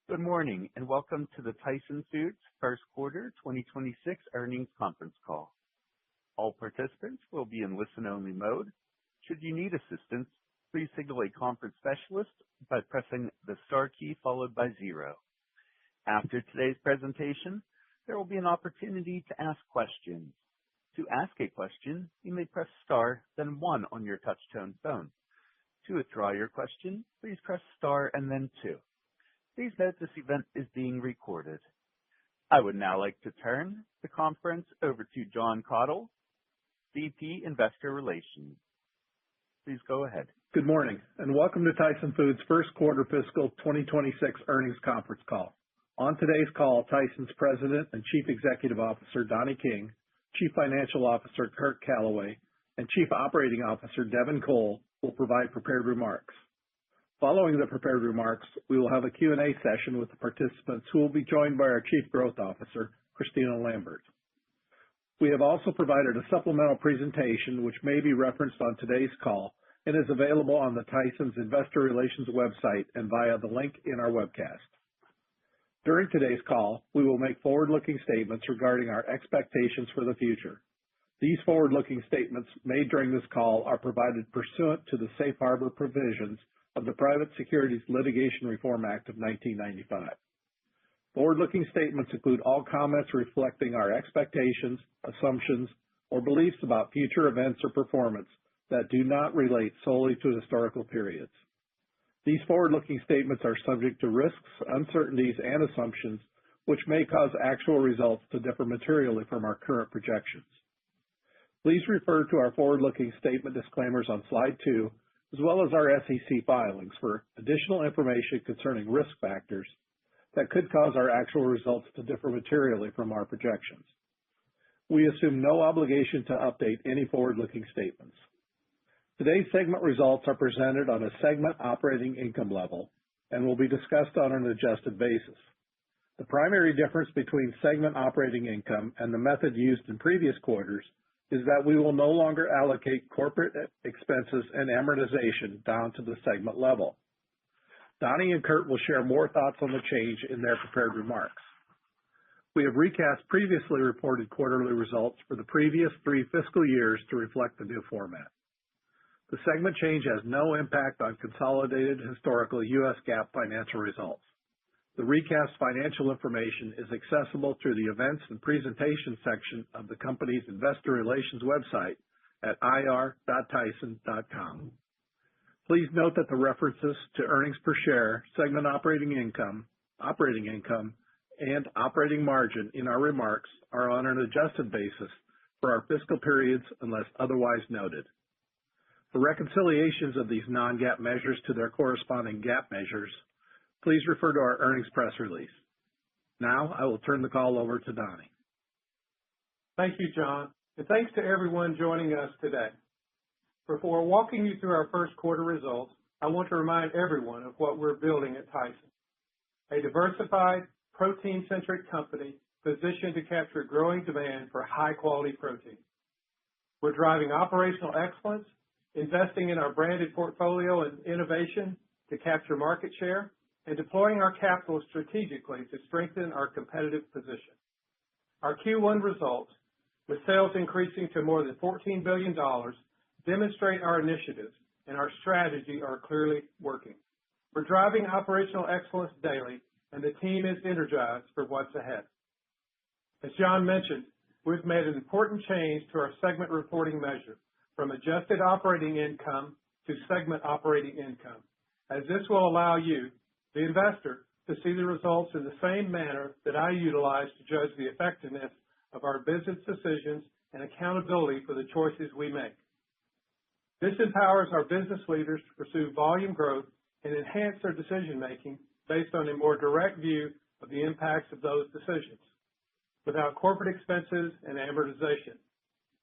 Good morning, and welcome to the Tyson Foods first quarter 2026 earnings conference call. All participants will be in listen-only mode. Should you need assistance, please signal a conference specialist by pressing the star key followed by 0. After today's presentation, there will be an opportunity to ask questions. To ask a question, you may press star, then 1 on your touch-tone phone. To withdraw your question, please press star and then 2. Please note this event is being recorded. I would now like to turn the conference over to Jon Kathol, VP Investor Relations. Please go ahead. Good morning, and welcome to Tyson Foods' first quarter fiscal 2026 earnings conference call. On today's call, Tyson's President and Chief Executive Officer, Donnie King, Chief Financial Officer, Curt Calaway, and Chief Operating Officer, Devin Cole, will provide prepared remarks. Following the prepared remarks, we will have a Q&A session with the participants who will be joined by our Chief Growth Officer, Christina Lambert. We have also provided a supplemental presentation which may be referenced on today's call and is available on the Tyson's Investor Relations website and via the link in our webcast. During today's call, we will make forward-looking statements regarding our expectations for the future. These forward-looking statements made during this call are provided pursuant to the Safe Harbor provisions of the Private Securities Litigation Reform Act of 1995. Forward-looking statements include all comments reflecting our expectations, assumptions, or beliefs about future events or performance that do not relate solely to historical periods. These forward-looking statements are subject to risks, uncertainties, and assumptions which may cause actual results to differ materially from our current projections. Please refer to our forward-looking statement disclaimers on slide 2, as well as our SEC filings for additional information concerning risk factors that could cause our actual results to differ materially from our projections. We assume no obligation to update any forward-looking statements. Today's segment results are presented on a segment operating income level and will be discussed on an adjusted basis. The primary difference between segment operating income and the method used in previous quarters is that we will no longer allocate corporate expenses and amortization down to the segment level. Donnie and Curt will share more thoughts on the change in their prepared remarks. We have recast previously reported quarterly results for the previous 3 fiscal years to reflect the new format. The segment change has no impact on consolidated historical U.S. GAAP financial results. The recast financial information is accessible through the Events and Presentation section of the company's Investor Relations website at ir.tyson.com. Please note that the references to earnings per share, segment operating income, and operating margin in our remarks are on an adjusted basis for our fiscal periods unless otherwise noted. For reconciliations of these non-GAAP measures to their corresponding GAAP measures, please refer to our earnings press release. Now, I will turn the call over to Donnie. Thank you, Jon, and thanks to everyone joining us today. Before walking you through our first quarter results, I want to remind everyone of what we're building at Tyson. A diversified, protein-centric company positioned to capture growing demand for high-quality protein. We're driving operational excellence, investing in our branded portfolio and innovation to capture market share, and deploying our capital strategically to strengthen our competitive position. Our Q1 results, with sales increasing to more than $14 billion, demonstrate our initiatives and our strategy are clearly working. We're driving operational excellence daily, and the team is energized for what's ahead. As Jon mentioned, we've made an important change to our segment reporting measure from adjusted operating income to segment operating income, as this will allow you, the investor, to see the results in the same manner that I utilize to judge the effectiveness of our business decisions and accountability for the choices we make. This empowers our business leaders to pursue volume growth and enhance their decision-making based on a more direct view of the impacts of those decisions, without corporate expenses and amortization,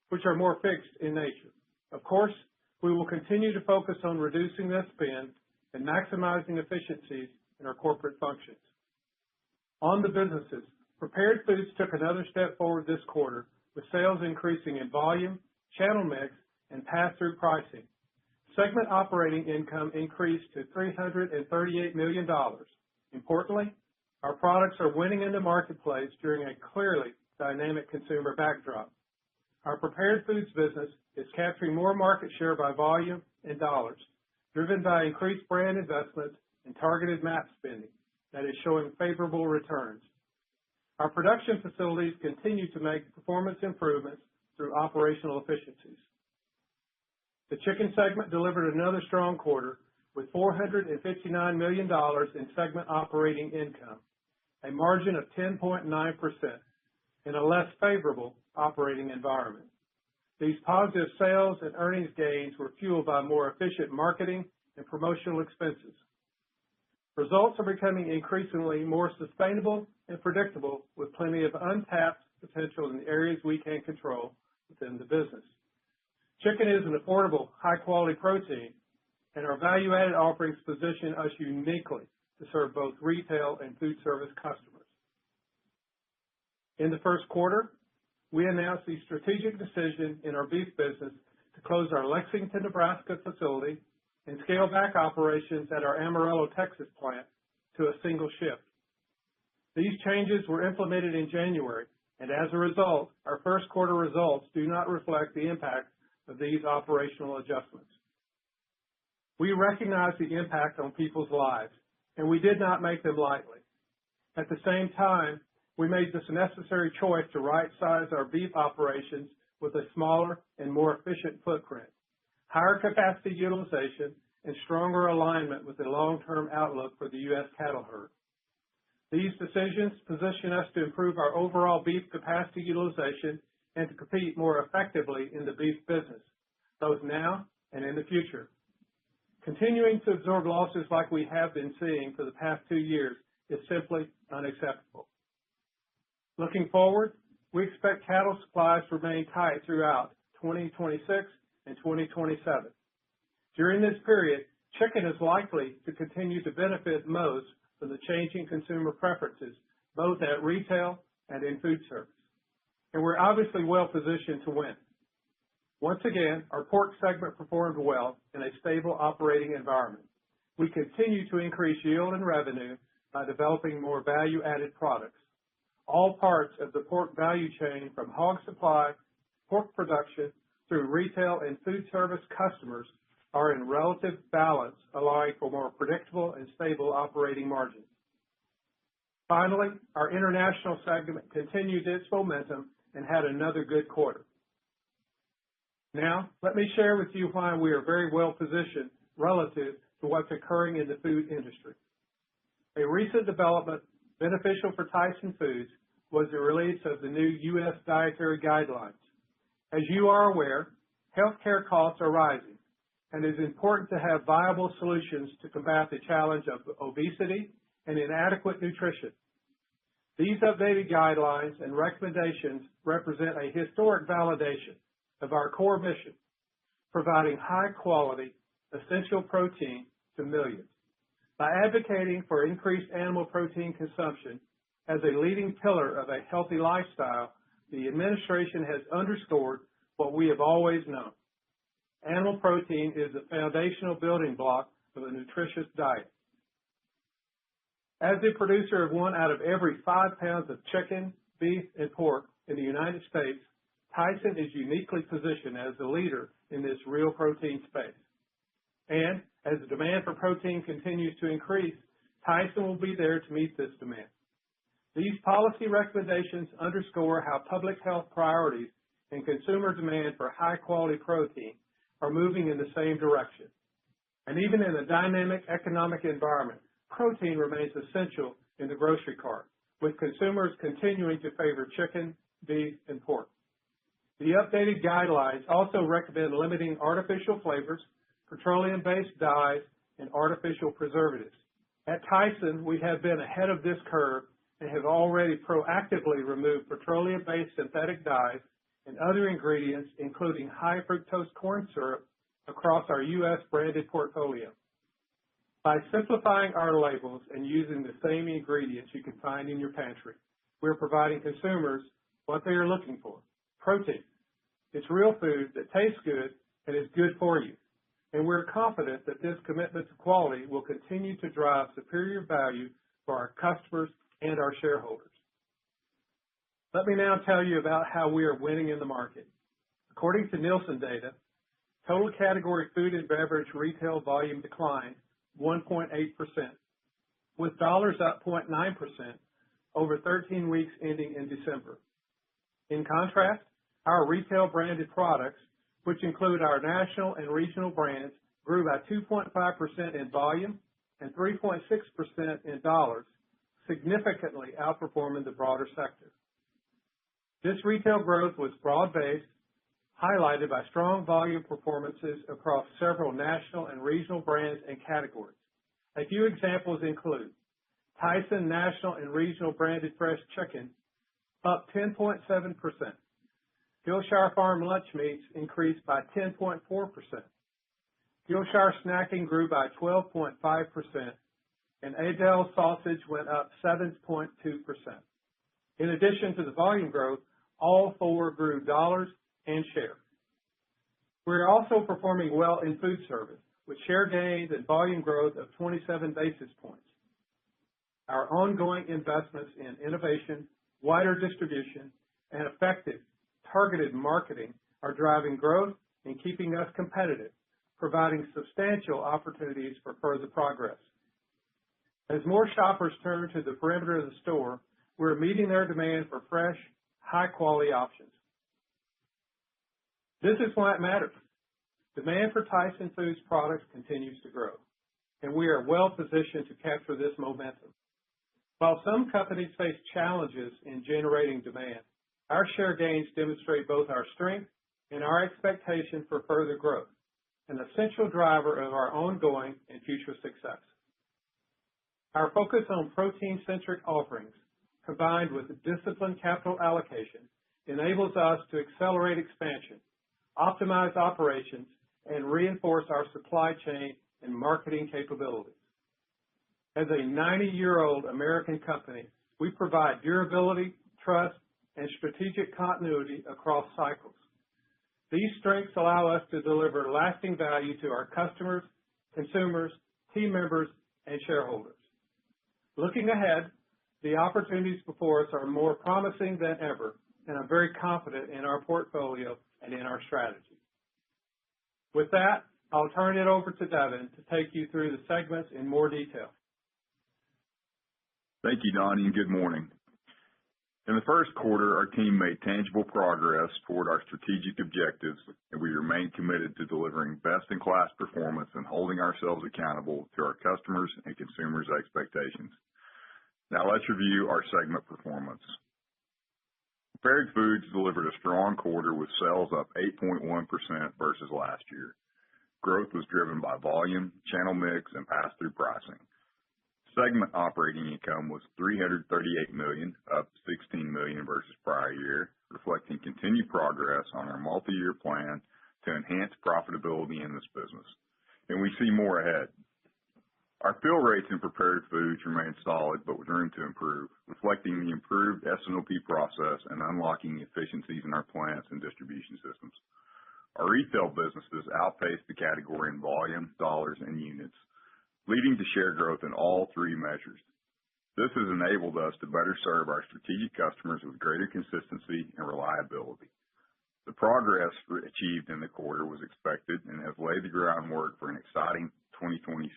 which are more fixed in nature. Of course, we will continue to focus on reducing this spend and maximizing efficiencies in our corporate functions. On the businesses, prepared foods took another step forward this quarter, with sales increasing in volume, channel mix, and pass-through pricing. Segment operating income increased to $338 million. Importantly, Our products are winning in the marketplace during a clearly dynamic consumer backdrop. Our prepared foods business is capturing more market share by volume and dollars, driven by increased brand investments and targeted MAP spending that is showing favorable returns. Our production facilities continue to make performance improvements through operational efficiencies. The chicken segment delivered another strong quarter with $459 million in segment operating income, a margin of 10.9% in a less favorable operating environment. These positive sales and earnings gains were fueled by more efficient marketing and promotional expenses. Results are becoming increasingly more sustainable and predictable with plenty of untapped potential in the areas we can control within the business. Chicken is an affordable, high-quality protein, and our value-added offerings position us uniquely to serve both retail and food service customers. In the first quarter, we announced the strategic decision in our beef business to close our Lexington, Nebraska facility and scale back operations at our Amarillo, Texas plant to a single shift. These changes were implemented in January, and as a result, our first quarter results do not reflect the impact of these operational adjustments. We recognize the impact on people's lives, and we did not make them lightly. At the same time, we made this necessary choice to right-size our beef operations with a smaller and more efficient footprint, higher capacity utilization, and stronger alignment with the long-term outlook for the U.S. cattle herd. These decisions position us to improve our overall beef capacity utilization and to compete more effectively in the beef business, both now and in the future. Continuing to absorb losses like we have been seeing for the past 2 years is simply unacceptable. Looking forward, we expect cattle supplies to remain tight throughout 2026 and 2027. During this period, chicken is likely to continue to benefit most from the changing consumer preferences, both at retail and in food service. And we're obviously well positioned to win. Once again, our pork segment performed well in a stable operating environment. We continue to increase yield and revenue by developing more value-added products. All parts of the pork value chain, from hog supply, pork production, through retail and food service customers, are in relative balance, allowing for more predictable and stable operating margins. Finally, our international segment continued its momentum and had another good quarter. Now, let me share with you why we are very well positioned relative to what's occurring in the food industry. A recent development beneficial for Tyson Foods was the release of the new U.S. dietary guidelines. As you are aware, healthcare costs are rising, and it is important to have viable solutions to combat the challenge of obesity and inadequate nutrition. These updated guidelines and recommendations represent a historic validation of our core mission, providing high-quality, essential protein to millions. By advocating for increased animal protein consumption as a leading pillar of a healthy lifestyle, the administration has underscored what we have always known. Animal protein is the foundational building block of a nutritious diet. As the producer of 1 out of every 5 pounds of chicken, beef, and pork in the United States, Tyson is uniquely positioned as the leader in this real protein space. And as the demand for protein continues to increase, Tyson will be there to meet this demand. These policy recommendations underscore how public health priorities and consumer demand for high-quality protein are moving in the same direction. And even in a dynamic economic environment, protein remains essential in the grocery cart, with consumers continuing to favor chicken, beef, and pork. The updated guidelines also recommend limiting artificial flavors, petroleum-based dyes, and artificial preservatives. At Tyson, we have been ahead of this curve and have already proactively removed petroleum-based synthetic dyes and other ingredients, including high fructose corn syrup, across our U.S. branded portfolio. By simplifying our labels and using the same ingredients you can find in your pantry, we're providing consumers what they are looking for: protein. It's real food that tastes good and is good for you. And we're confident that this commitment to quality will continue to drive superior value for our customers and our shareholders. Let me now tell you about how we are winning in the market. According to Nielsen data, total category food and beverage retail volume declined 1.8%, with dollars up 0.9% over 13 weeks ending in December. In contrast, our retail branded products, which include our national and regional brands, grew by 2.5% in volume and 3.6% in dollars, significantly outperforming the broader sector. This retail growth was broad-based, highlighted by strong volume performances across several national and regional brands and categories. A few examples include Tyson national and regional branded fresh chicken up 10.7%. Hillshire Farm lunch meats increased by 10.4%. Hillshire snacking grew by 12.5%, and Adele sausage went up 7.2%. In addition to the volume growth, all four grew dollars and share. We're also performing well in food service, with share gains and volume growth of 27 basis points. Our ongoing investments in innovation, wider distribution, and effective targeted marketing are driving growth and keeping us competitive, providing substantial opportunities for further progress. As more shoppers turn to the perimeter of the store, we're meeting their demand for fresh, high-quality options. This is why it matters. Demand for Tyson Foods products continues to grow, and we are well positioned to capture this momentum. While some companies face challenges in generating demand, our share gains demonstrate both our strength and our expectation for further growth, an essential driver of our ongoing and future success. Our focus on protein-centric offerings, combined with disciplined capital allocation, enables us to accelerate expansion, optimize operations, and reinforce our supply chain and marketing capabilities. As a 90-year-old American company, we provide durability, trust, and strategic continuity across cycles. These strengths allow us to deliver lasting value to our customers, consumers, team members, and shareholders. Looking ahead, the opportunities before us are more promising than ever, and I'm very confident in our portfolio and in our strategy. With that, I'll turn it over to Devin to take you through the segments in more detail. Thank you, Donnie, and good morning. In the first quarter, our team made tangible progress toward our strategic objectives, and we remain committed to delivering best-in-class performance and holding ourselves accountable to our customers' and consumers' expectations. Now let's review our segment performance. Prepared Foods delivered a strong quarter with sales up 8.1% versus last year. Growth was driven by volume, channel mix, and pass-through pricing. Segment operating income was $338 million, up $16 million versus prior year, reflecting continued progress on our multi-year plan to enhance profitability in this business. And we see more ahead. Our fill rates in Prepared Foods remain solid, but with room to improve, reflecting the improved S&OP process and unlocking efficiencies in our plants and distribution systems. Our retail businesses outpaced the category in volume, dollars, and units, leading to share growth in all three measures. This has enabled us to better serve our strategic customers with greater consistency and reliability. The progress achieved in the quarter was expected and has laid the groundwork for an exciting 2026.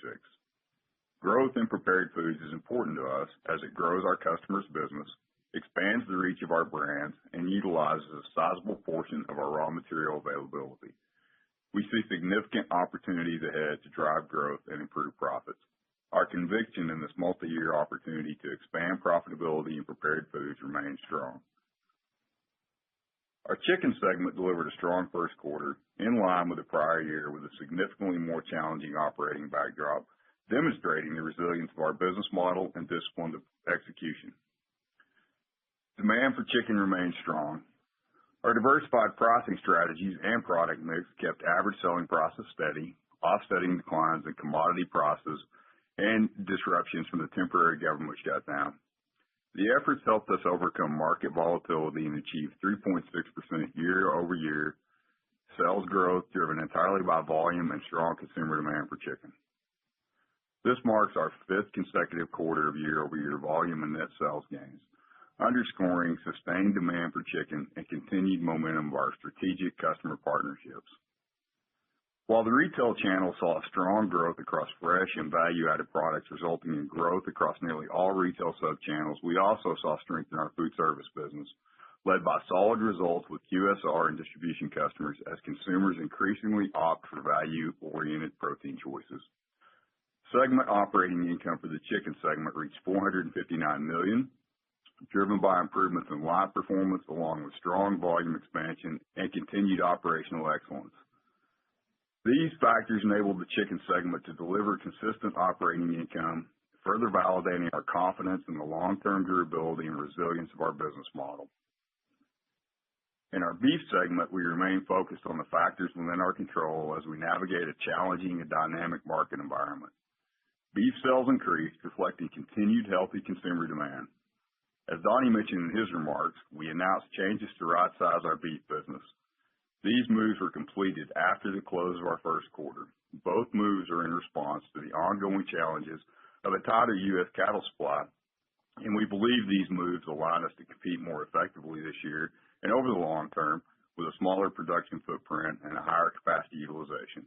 Growth in Prepared Foods is important to us as it grows our customers' business, expands the reach of our brands, and utilizes a sizable portion of our raw material availability. We see significant opportunities ahead to drive growth and improve profits. Our conviction in this multi-year opportunity to expand profitability in Prepared Foods remains strong. Our chicken segment delivered a strong first quarter, in line with the prior year, with a significantly more challenging operating backdrop, demonstrating the resilience of our business model and disciplined execution. Demand for chicken remains strong. Our diversified pricing strategies and product mix kept average selling prices steady, offsetting declines in commodity prices and disruptions from the temporary government shutdown. The efforts helped us overcome market volatility and achieve 3.6% year-over-year sales growth driven entirely by volume and strong consumer demand for chicken. This marks our fifth consecutive quarter of year-over-year volume and net sales gains, underscoring sustained demand for chicken and continued momentum of our strategic customer partnerships. While the retail channel saw strong growth across fresh and value-added products, resulting in growth across nearly all retail sub-channels, we also saw strength in our food service business, led by solid results with QSR and distribution customers as consumers increasingly opt for value-oriented protein choices. Segment operating income for the chicken segment reached $459 million, driven by improvements in live performance along with strong volume expansion and continued operational excellence. These factors enabled the chicken segment to deliver consistent operating income, further validating our confidence in the long-term durability and resilience of our business model. In our beef segment, we remain focused on the factors within our control as we navigate a challenging and dynamic market environment. Beef sales increased, reflecting continued healthy consumer demand. As Donnie mentioned in his remarks, we announced changes to right-size our beef business. These moves were completed after the close of our first quarter. Both moves are in response to the ongoing challenges of a tighter U.S. cattle supply, and we believe these moves align us to compete more effectively this year and over the long term with a smaller production footprint and a higher capacity utilization.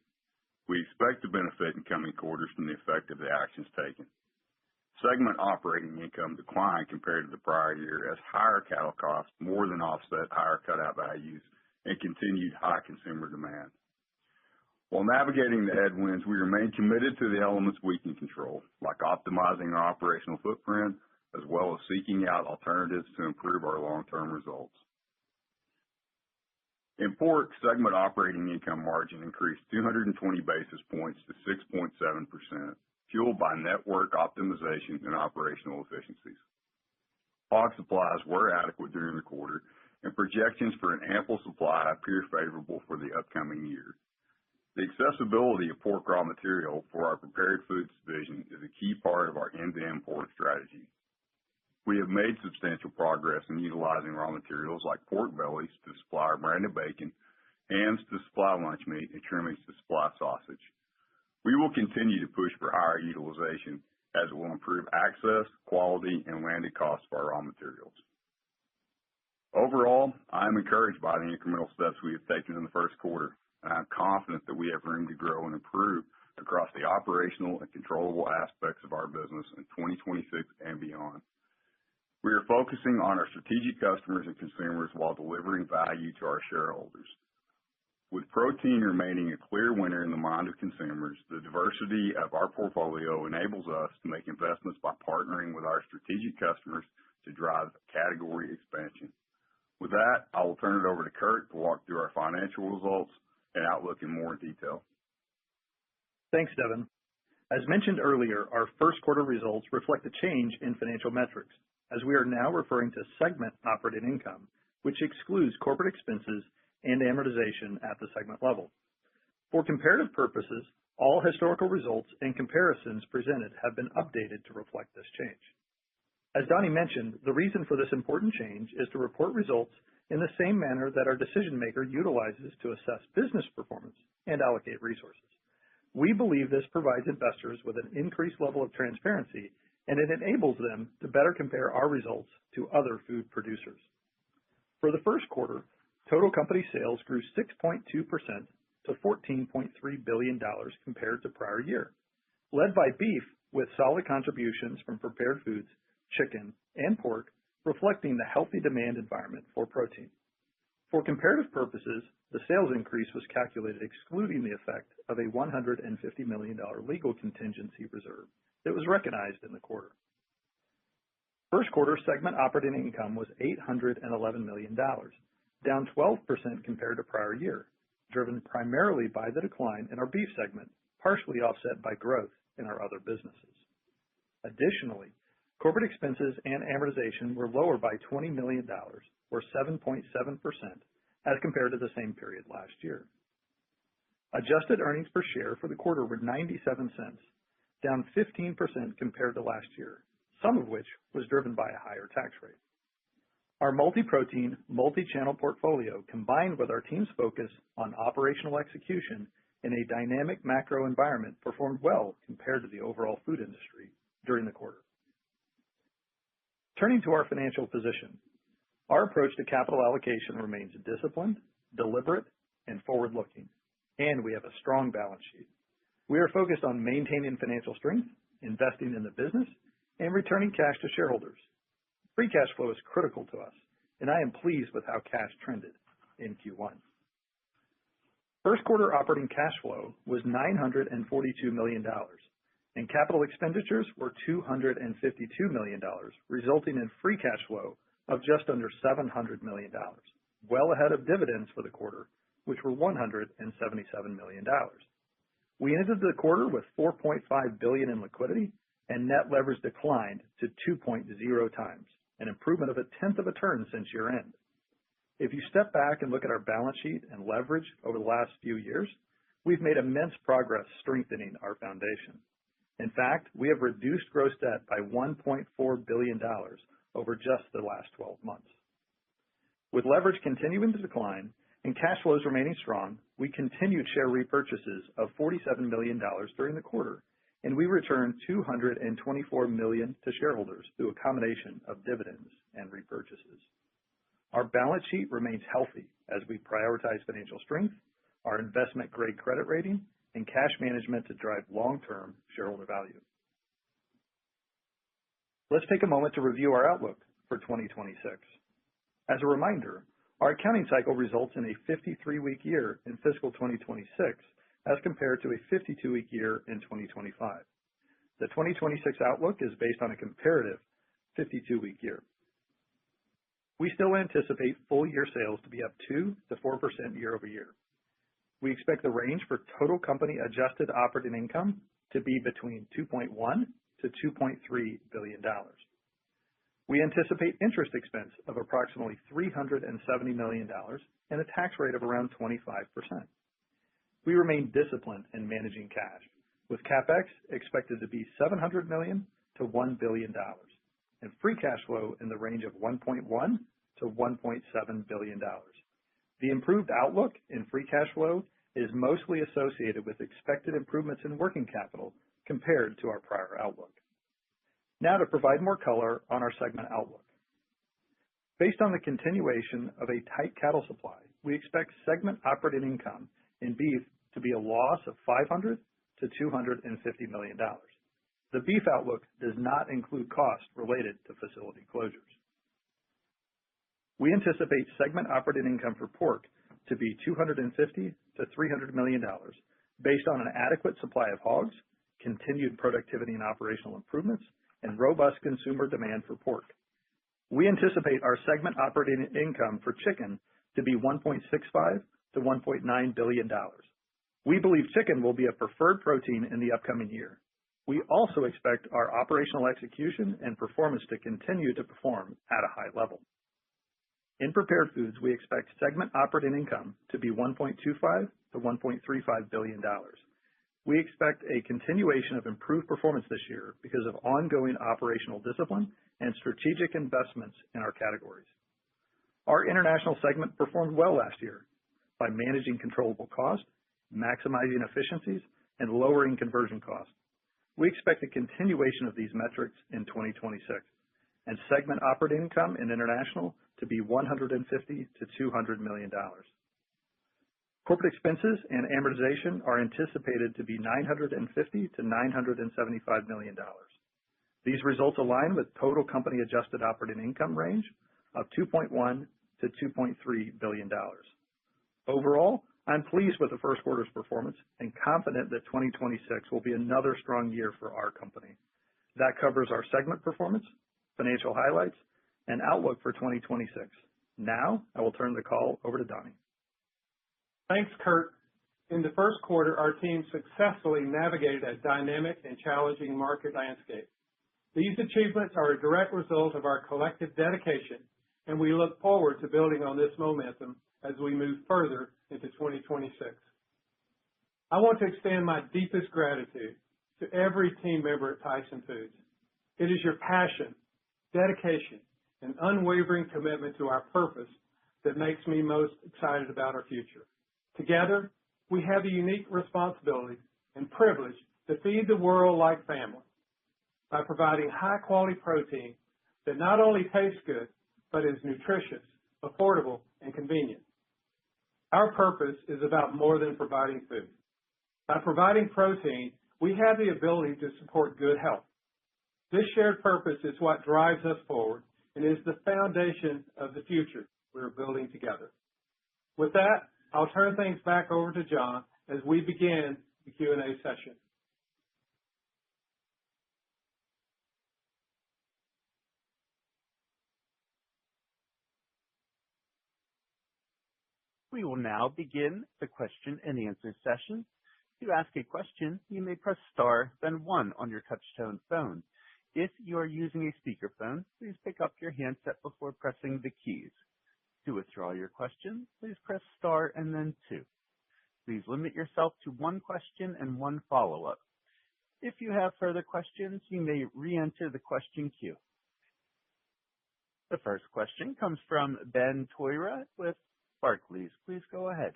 We expect to benefit in coming quarters from the effect of the actions taken. Segment operating income declined compared to the prior year as higher cattle costs more than offset higher cutout values and continued high consumer demand. While navigating the headwinds, we remain committed to the elements we can control, like optimizing our operational footprint, as well as seeking out alternatives to improve our long-term results. In pork, segment operating income margin increased 220 basis points to 6.7%, fueled by network optimization and operational efficiencies. Hog supplies were adequate during the quarter, and projections for an ample supply appear favorable for the upcoming year. The accessibility of pork raw material for our prepared foods division is a key part of our end-to-end pork strategy. We have made substantial progress in utilizing raw materials like pork bellies to supply our branded bacon, hams to supply lunch meat, and trimmings to supply sausage. We will continue to push for higher utilization as it will improve access, quality, and landed costs for our raw materials. Overall, I am encouraged by the incremental steps we have taken in the first quarter, and I am confident that we have room to grow and improve across the operational and controllable aspects of our business in 2026 and beyond. We are focusing on our strategic customers and consumers while delivering value to our shareholders. With protein remaining a clear winner in the mind of consumers, the diversity of our portfolio enables us to make investments by partnering with our strategic customers to drive category expansion. With that, I will turn it over to Kurt to walk through our financial results and outlook in more detail. Thanks, Devin. As mentioned earlier, our first quarter results reflect a change in financial metrics, as we are now referring to segment operating income, which excludes corporate expenses and amortization at the segment level. For comparative purposes, all historical results and comparisons presented have been updated to reflect this change. As Donnie mentioned, the reason for this important change is to report results in the same manner that our decision maker utilizes to assess business performance and allocate resources. We believe this provides investors with an increased level of transparency, and it enables them to better compare our results to other food producers. For the first quarter, total company sales grew 6.2% to $14.3 billion compared to prior year, led by beef with solid contributions from prepared foods, chicken, and pork, reflecting the healthy demand environment for protein. For comparative purposes, the sales increase was calculated excluding the effect of a $150 million legal contingency reserve that was recognized in the quarter. First quarter segment operating income was $811 million, down 12% compared to prior year, driven primarily by the decline in our beef segment, partially offset by growth in our other businesses. Additionally, corporate expenses and amortization were lower by $20 million, or 7.7%, as compared to the same period last year. Adjusted earnings per share for the quarter were 97 cents, down 15% compared to last year, some of which was driven by a higher tax rate. Our multi-protein, multi-channel portfolio, combined with our team's focus on operational execution in a dynamic macro environment, performed well compared to the overall food industry during the quarter. Turning to our financial position, our approach to capital allocation remains disciplined, deliberate, and forward-looking, and we have a strong balance sheet. We are focused on maintaining financial strength, investing in the business, and returning cash to shareholders. Free cash flow is critical to us, and I am pleased with how cash trended in Q1. First quarter operating cash flow was $942 million, and capital expenditures were $252 million, resulting in free cash flow of just under $700 million, well ahead of dividends for the quarter, which were $177 million. We ended the quarter with $4.5 billion in liquidity, and net leverage declined to 2.0 times, an improvement of 1/10 of a turn since year-end. If you step back and look at our balance sheet and leverage over the last few years, we've made immense progress strengthening our foundation. In fact, we have reduced gross debt by $1.4 billion over just the last 12 months. With leverage continuing to decline and cash flows remaining strong, we continued share repurchases of $47 million during the quarter, and we returned $224 million to shareholders through a combination of dividends and repurchases. Our balance sheet remains healthy as we prioritize financial strength, our investment-grade credit rating, and cash management to drive long-term shareholder value. Let's take a moment to review our outlook for 2026. As a reminder, our accounting cycle results in a 53-week year in fiscal 2026 as compared to a 52-week year in 2025. The 2026 outlook is based on a comparative 52-week year. We still anticipate full-year sales to be up 2 to 4% year-over-year. We expect the range for total company adjusted operating income to be between $2.1 to $2.3 billion. We anticipate interest expense of approximately $370 million and a tax rate of around 25%. We remain disciplined in managing cash, with CapEx expected to be $700 million to $1 billion, and free cash flow in the range of $1.1 to $1.7 billion. The improved outlook in free cash flow is mostly associated with expected improvements in working capital compared to our prior outlook. Now to provide more color on our segment outlook. Based on the continuation of a tight cattle supply, we expect segment operating income in beef to be a loss of $500 to $250 million. The beef outlook does not include costs related to facility closures. We anticipate segment operating income for pork to be $250 to $300 million based on an adequate supply of hogs, continued productivity and operational improvements, and robust consumer demand for pork. We anticipate our segment operating income for chicken to be $1.65 to $1.9 billion. We believe chicken will be a preferred protein in the upcoming year. We also expect our operational execution and performance to continue to perform at a high level. In prepared foods, we expect segment operating income to be $1.25 to $1.35 billion. We expect a continuation of improved performance this year because of ongoing operational discipline and strategic investments in our categories. Our international segment performed well last year by managing controllable costs, maximizing efficiencies, and lowering conversion costs. We expect a continuation of these metrics in 2026, and segment operating income in international to be $150 to $200 million. Corporate expenses and amortization are anticipated to be $950 to $975 million. These results align with total company adjusted operating income range of $2.1 to $2.3 billion. Overall, I'm pleased with the first quarter's performance and confident that 2026 will be another strong year for our company. That covers our segment performance, financial highlights, and outlook for 2026. Now, I will turn the call over to Donnie. Thanks, Kurt. In the first quarter, our team successfully navigated a dynamic and challenging market landscape. These achievements are a direct result of our collective dedication, and we look forward to building on this momentum as we move further into 2026. I want to extend my deepest gratitude to every team member at Tyson Foods. It is your passion, dedication, and unwavering commitment to our purpose that makes me most excited about our future. Together, we have the unique responsibility and privilege to feed the world like family by providing high-quality protein that not only tastes good, but is nutritious, affordable, and convenient. Our purpose is about more than providing food. By providing protein, we have the ability to support good health. This shared purpose is what drives us forward and is the foundation of the future we're building together. With that, I'll turn things back over to John as we begin the Q&A session. We will now begin the question and answer session. To ask a question, you may press star, then one on your touch-tone phone. If you are using a speakerphone, please pick up your handset before pressing the keys. To withdraw your question, please press star and then two. Please limit yourself to one question and one follow-up. If you have further questions, you may re-enter the question queue. The first question comes from Ben Toira with Barclays. Please go ahead.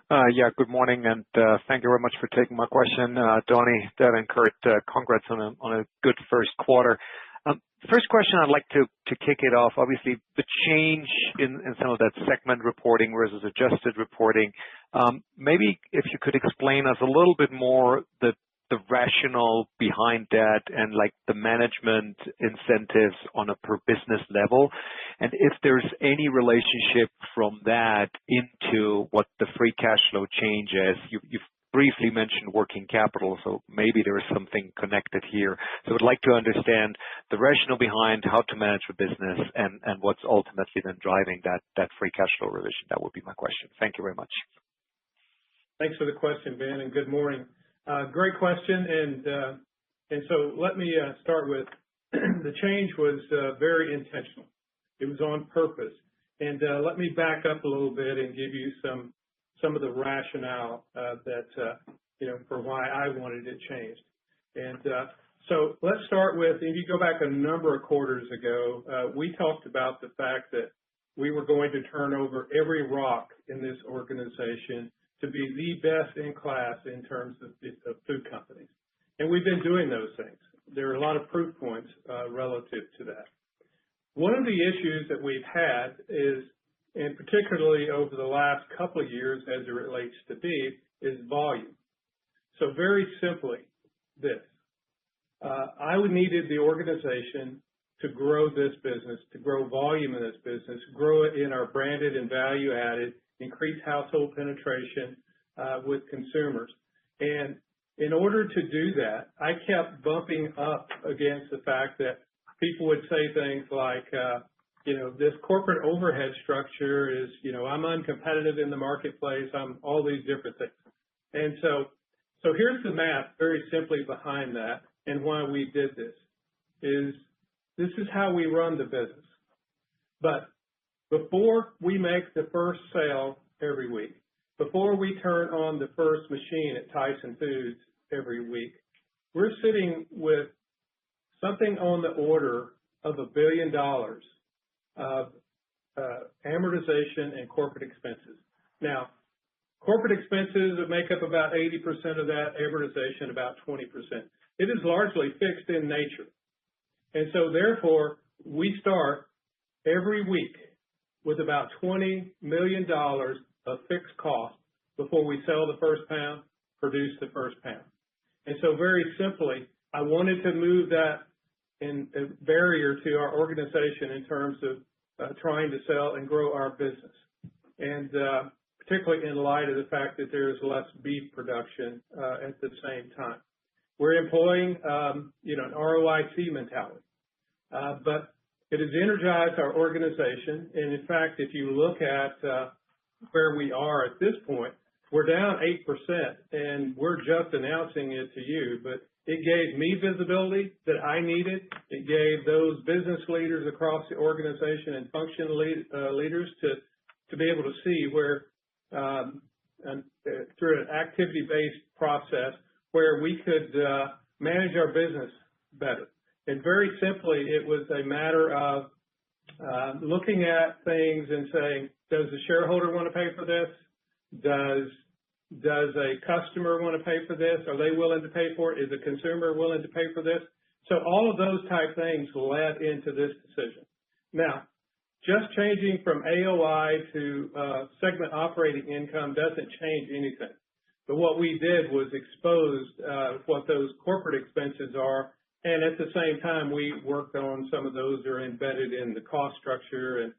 Yeah, good morning, and thank you very much for taking my question. Donnie, Deb, and Kurt, congrats on a good first quarter. First question, I'd like to kick it off. Obviously, the change in some of that segment reporting versus adjusted reporting. Maybe if you could explain us a little bit more the rationale behind that and like the management incentives on a per business level, and if there's any relationship from that into what the free cash flow change is. You've briefly mentioned working capital, so maybe there is something connected here. So I'd like to understand the rationale behind how to manage the business and what's ultimately then driving that free cash flow revision. That would be my question. Thank you very much. Thanks for the question, Ben, and good morning. Great question, and so let me start with the change was very intentional. It was on purpose, and let me back up a little bit and give you some of the rationale that for why I wanted it changed. And so let's start with, if you go back a number of quarters ago, we talked about the fact that we were going to turn over every rock in this organization to be the best in class in terms of food companies. And we've been doing those things. There are a lot of proof points relative to that. One of the issues that we've had is, and particularly over the last couple of years as it relates to beef, is volume. So very simply, this. I needed the organization to grow this business, to grow volume in this business, grow it in our branded and value-added, increase household penetration with consumers. And in order to do that, I kept bumping up against the fact that people would say things like, this corporate overhead structure is, I'm uncompetitive in the marketplace, I'm all these different things. And so here's the math very simply behind that and why we did this is how we run the business. But before we make the first sale every week, before we turn on the first machine at Tyson Foods every week, we're sitting with something on the order of $1 billion of amortization and corporate expenses. Now, corporate expenses make up about 80% of that, amortization about 20%. It is largely fixed in nature. And so therefore, we start every week with about $20 million of fixed cost before we sell the first pound, produce the first pound. And so very simply, I wanted to move that in a barrier to our organization in terms of trying to sell and grow our business. And particularly in light of the fact that there is less beef production at the same time. We're employing, an ROIC mentality. But it has energized our organization. And in fact, if you look at where we are at this point, we're down 8%, and we're just announcing it to you. But it gave me visibility that I needed. It gave those business leaders across the organization and function leaders to be able to see where, through an activity-based process, where we could manage our business better. And very simply, it was a matter of looking at things and saying, does the shareholder want to pay for this? Does Does a customer want to pay for this? Are they willing to pay for it? Is a consumer willing to pay for this? So all of those type things led into this decision. Now, just changing from AOI to segment operating income doesn't change anything. But what we did was expose what those corporate expenses are, and at the same time, we worked on some of those that are embedded in the cost structure and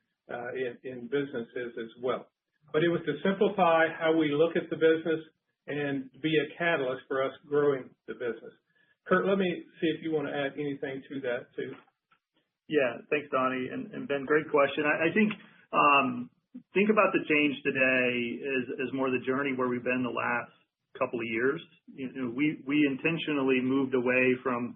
in businesses as well. But it was to simplify how we look at the business and be a catalyst for us growing the business. Kurt, let me see if you want to add anything to that too. Yeah, thanks, Donnie, and Ben, great question. I think about the change today as more the journey where we've been the last couple of years. We intentionally moved away from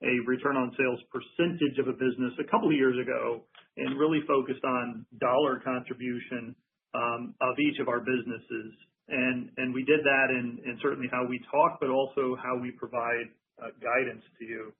a return on sales percentage of a business a couple of years ago and really focused on dollar contribution of each of our businesses. And we did that in certainly how we talk, but also how we provide guidance to you.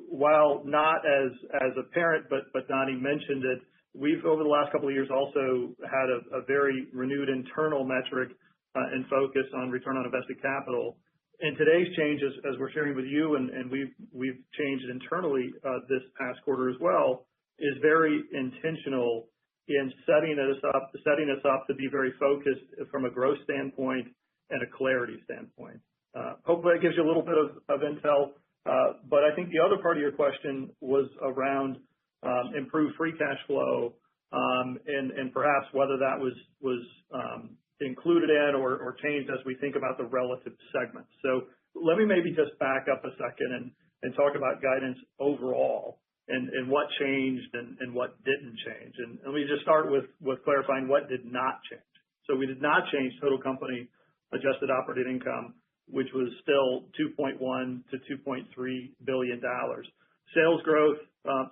While not as apparent, but Donnie mentioned it, we've over the last couple of years also had a very renewed internal metric and focus on return on invested capital. And today's change, as we're sharing with you, and we've changed internally this past quarter as well, is very intentional in setting us up to be very focused from a growth standpoint and a clarity standpoint. Hopefully that gives you a little bit of intel. But I think the other part of your question was around improved free cash flow and perhaps whether that was included in or changed as we think about the relative segments. So let me maybe just back up a second and talk about guidance overall and what changed and what didn't change. And let me just start with clarifying what did not change. So we did not change total company adjusted operating income, which was still $2.1 to $2.3 billion. Sales growth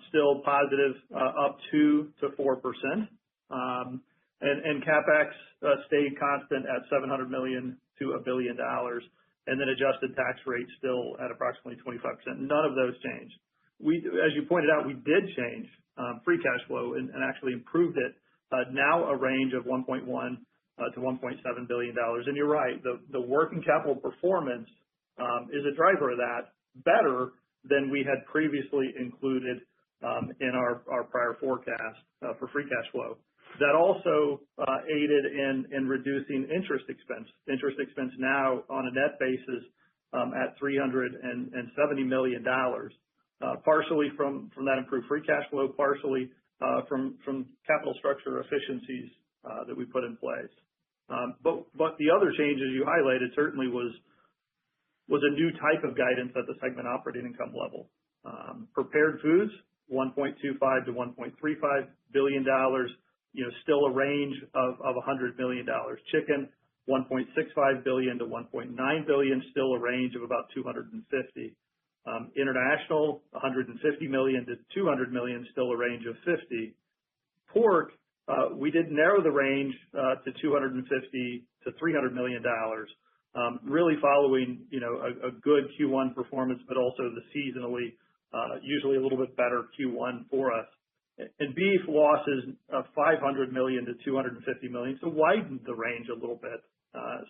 still positive, up 2 to 4%. And CapEx stayed constant at $700 million to $1 billion. And then adjusted tax rate still at approximately 25%. None of those changed. As you pointed out, we did change free cash flow and actually improved it. Now a range of $1.1 to $1.7 billion. And you're right, the working capital performance is a driver of that, better than we had previously included in our prior forecast for free cash flow. That also aided in reducing interest expense. Interest expense now on a net basis at $370 million, partially from that improved free cash flow, partially from capital structure efficiencies that we put in place. But the other changes you highlighted certainly was a new type of guidance at the segment operating income level. Prepared foods, $1.25 to $1.35 billion, still a range of $100 million. Chicken, $1.65 billion to $1.9 billion, still a range of about $250. International, $150 million to $200 million, still a range of $50. Pork, we did narrow the range to $250 to $300 million, really following a good Q1 performance, but also the seasonally usually a little bit better Q1 for us. And beef losses of $500 million to $250 million, so widened the range a little bit.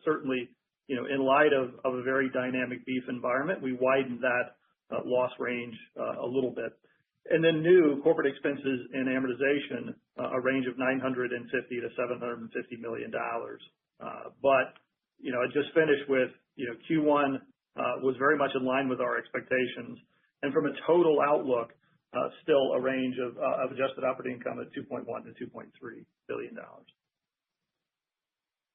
Certainly, in light of a very dynamic beef environment, we widened that loss range a little bit. And then new corporate expenses and amortization, a range of $950 to $750 million. But, I just finished with, Q1 was very much in line with our expectations. And from a total outlook, still a range of adjusted operating income at $2.1 to $2.3 billion.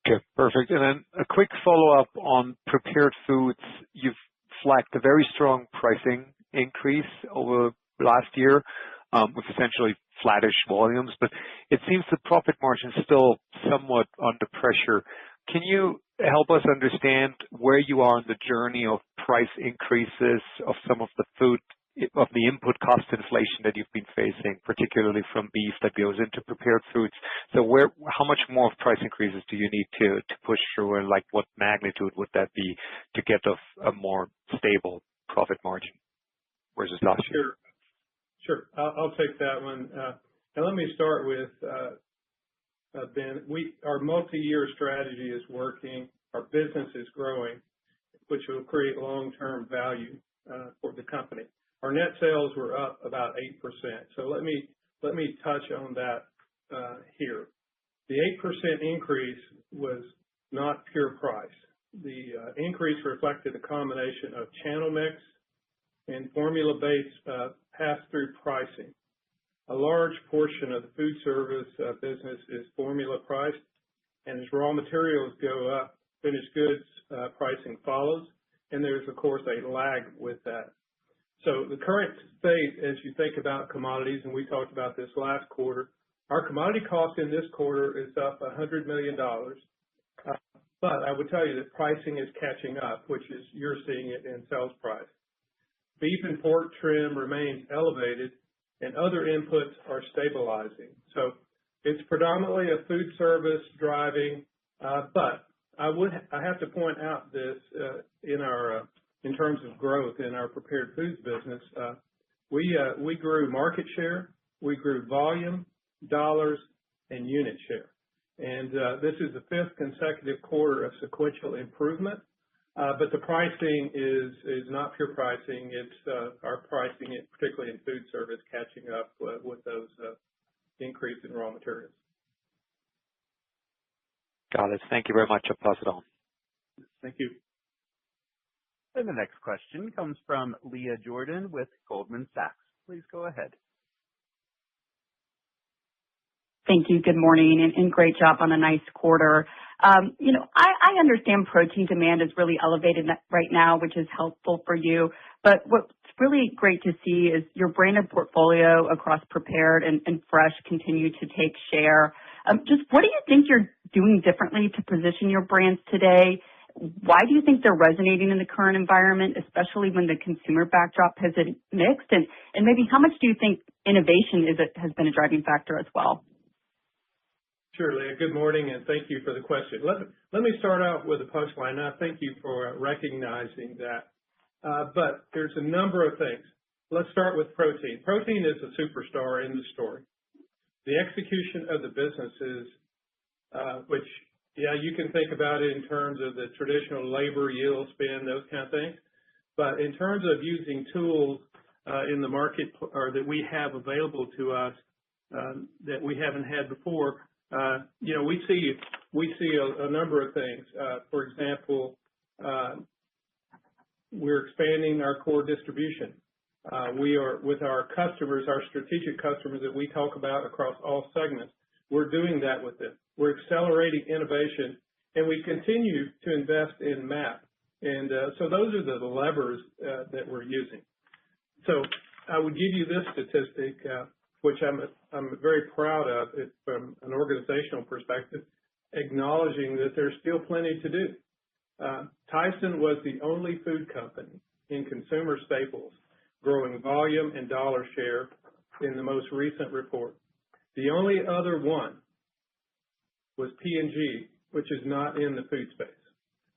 Okay, perfect. And then a quick follow-up on prepared foods. You've flagged a very strong pricing increase over last year with essentially flattish volumes, but it seems the profit margin is still somewhat under pressure. Can you help us understand where you are in the journey of price increases of some of the food, of the input cost inflation that you've been facing, particularly from beef that goes into prepared foods? So how much more of price increases do you need to push through, and what magnitude would that be to get a more stable profit margin versus last year? Sure. I'll take that one. And let me start with been, our multi-year strategy is working, our business is growing, which will create long-term value for the company. Our net sales were up about 8%. So let me touch on that here. The 8% increase was not pure price. The increase reflected a combination of channel mix and formula-based pass-through pricing. A large portion of the food service business is formula priced, and as raw materials go up, finished goods pricing follows, and there's, of course, a lag with that. So the current state, as you think about commodities, and we talked about this last quarter, our commodity cost in this quarter is up $100 million. But I would tell you that pricing is catching up, which is you're seeing it in sales price. Beef and pork trim remains elevated, and other inputs are stabilizing. So it's predominantly a food service driving, but I have to point out this in terms of growth in our prepared foods business. We grew market share, we grew volume, dollars, and unit share. And this is the 5th consecutive quarter of sequential improvement. But the pricing is not pure pricing. It's our pricing, particularly in food service, catching up with those increase in raw materials. Got it. Thank you very much. I'll pass it on. Thank you. And the next question comes from Leah Jordan with Goldman Sachs. Please go ahead. Thank you. Good morning, and great job on a nice quarter. I understand protein demand is really elevated right now, which is helpful for you. But what's really great to see is your branded portfolio across prepared and fresh continue to take share. Just what do you think you're doing differently to position your brands today? Why do you think they're resonating in the current environment, especially when the consumer backdrop has been mixed? And maybe how much do you think innovation has been a driving factor as well? Sure, Leah. Good morning, and thank you for the question. Let me start out with a punchline. I thank you for recognizing that. But there's a number of things. Let's start with protein. Protein is a superstar in the story. The execution of the businesses, which, you can think about it in terms of the traditional labor, yield, spend, those kind of things. But in terms of using tools in the market or that we have available to us that we haven't had before, we see a number of things. For example, we're expanding our core distribution. We are with our customers, our strategic customers that we talk about across all segments. We're doing that with them. We're accelerating innovation, and we continue to invest in MAP. And so those are the levers that we're using. So I would give you this statistic, which I'm very proud of it from an organizational perspective, acknowledging that there's still plenty to do. Tyson was the only food company in consumer staples growing volume and dollar share in the most recent report. The only other one was P&G, which is not in the food space.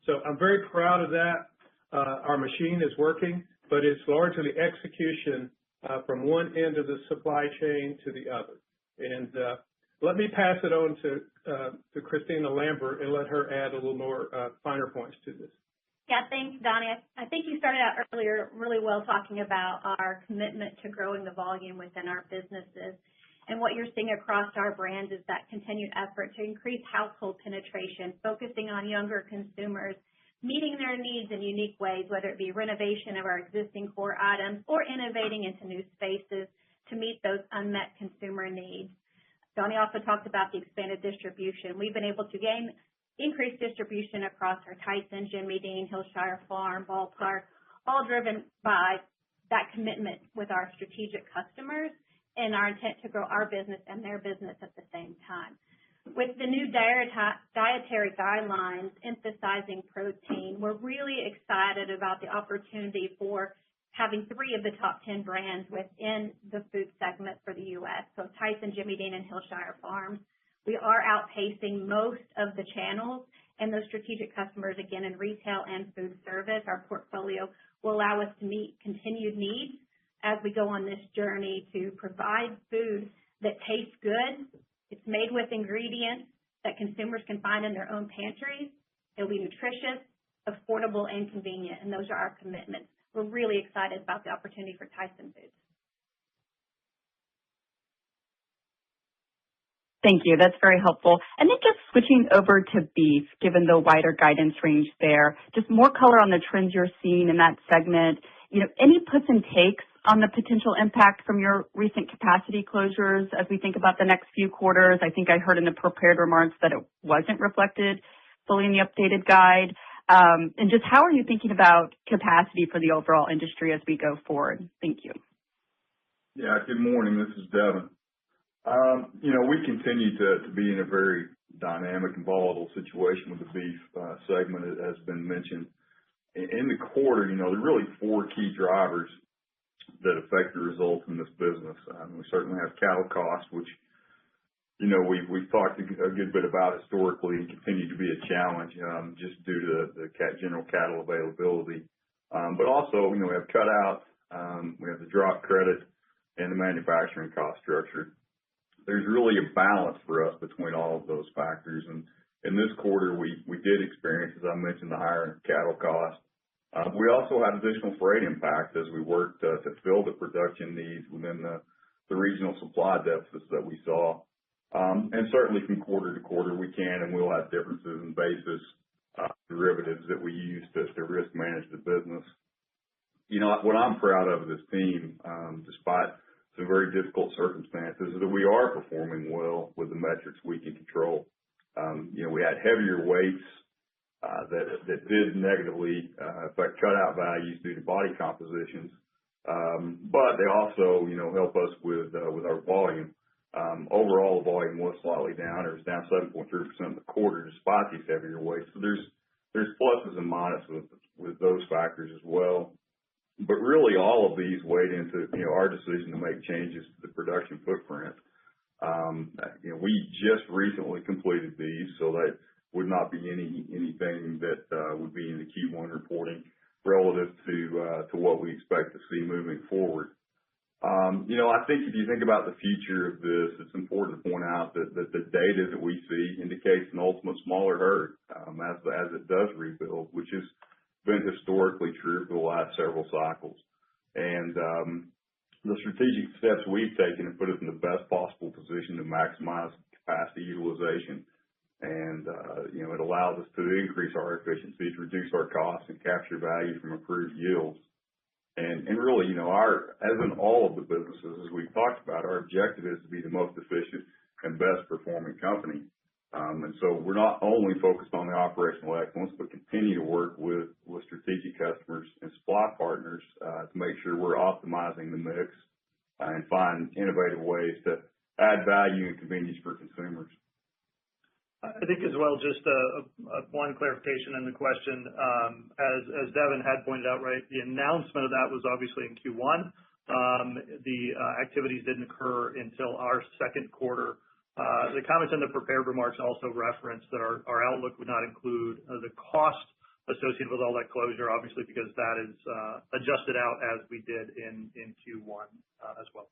So I'm very proud of that. Our machine is working, but it's largely execution from one end of the supply chain to the other. And let me pass it on to Christina Lambert and let her add a little more finer points to this. Yeah, thanks, Donnie. I think you started out earlier really well talking about our commitment to growing the volume within our businesses. And what you're seeing across our brands is that continued effort to increase household penetration, focusing on younger consumers, meeting their needs in unique ways, whether it be renovation of our existing core items or innovating into new spaces to meet those unmet consumer needs. Donnie also talked about the expanded distribution. We've been able to gain increased distribution across our Tyson, Jimmy Dean, Hillshire Farm, Ballpark, all driven by that commitment with our strategic customers and our intent to grow our business and their business at the same time. With the new dietary guidelines emphasizing protein, we're really excited about the opportunity for having 3 of the top 10 brands within the food segment for the U.S. So Tyson, Jimmy Dean, and Hillshire Farms. We are outpacing most of the channels and those strategic customers, again, in retail and food service. Our portfolio will allow us to meet continued needs as we go on this journey to provide food that tastes good. It's made with ingredients that consumers can find in their own pantries. It'll be nutritious, affordable, and convenient, and those are our commitments. We're really excited about the opportunity for Tyson Foods. Thank you. That's very helpful. And then just switching over to beef, given the wider guidance range there, just more color on the trends you're seeing in that segment. Any puts and takes on the potential impact from your recent capacity closures as we think about the next few quarters? I think I heard in the prepared remarks that it wasn't reflected fully in the updated guide. And just how are you thinking about capacity for the overall industry as we go forward? Thank you. Yeah, good morning. This is Devin. We continue to be in a very dynamic and volatile situation with the beef segment, as has been mentioned. In the quarter, there are really four key drivers that affect the results in this business. We certainly have cattle costs, which, we've talked a good bit about historically and continue to be a challenge just due to the general cattle availability. But also, we have cutout, we have the drop credit, and the manufacturing cost structure. There's really a balance for us between all of those factors. And in this quarter, we did experience, as I mentioned, the higher cattle cost. We also had additional freight impact as we worked to fill the production needs within the regional supply deficits that we saw. And certainly from quarter to quarter, we can and will have differences in basis derivatives that we use to risk manage the business. What I'm proud of this team, despite some very difficult circumstances, is that we are performing well with the metrics we can control. We had heavier weights that did negatively affect cutout values due to body compositions, but they also, help us with our volume. Overall, the volume was slightly down. It was down 7.3% in the quarter, despite these heavier weights. So there's pluses and minuses with those factors as well. But really, all of these weighed into our decision to make changes to the production footprint. We just recently completed these, so that would not be anything that would be in the Q1 reporting relative to what we expect to see moving forward. I think if you think about the future of this, it's important to point out that the data that we see indicates an ultimate smaller herd as it does rebuild, which has been historically true for the last several cycles. And the strategic steps we've taken have put us in the best possible position to maximize capacity utilization. And, it allows us to increase our efficiencies, reduce our costs, and capture value from improved yields. And really, as in all of the businesses, as we've talked about, our objective is to be the most efficient and best performing company. And so we're not only focused on the operational excellence, but continue to work with strategic customers and supply partners to make sure we're optimizing the mix and find innovative ways to add value and convenience for consumers. I think as well, just one clarification in the question. As Devin had pointed out, right, the announcement of that was obviously in Q1. The activities didn't occur until our second quarter. The comments in the prepared remarks also referenced that our outlook would not include the cost associated with all that closure, obviously, because that is adjusted out as we did in Q1 as well.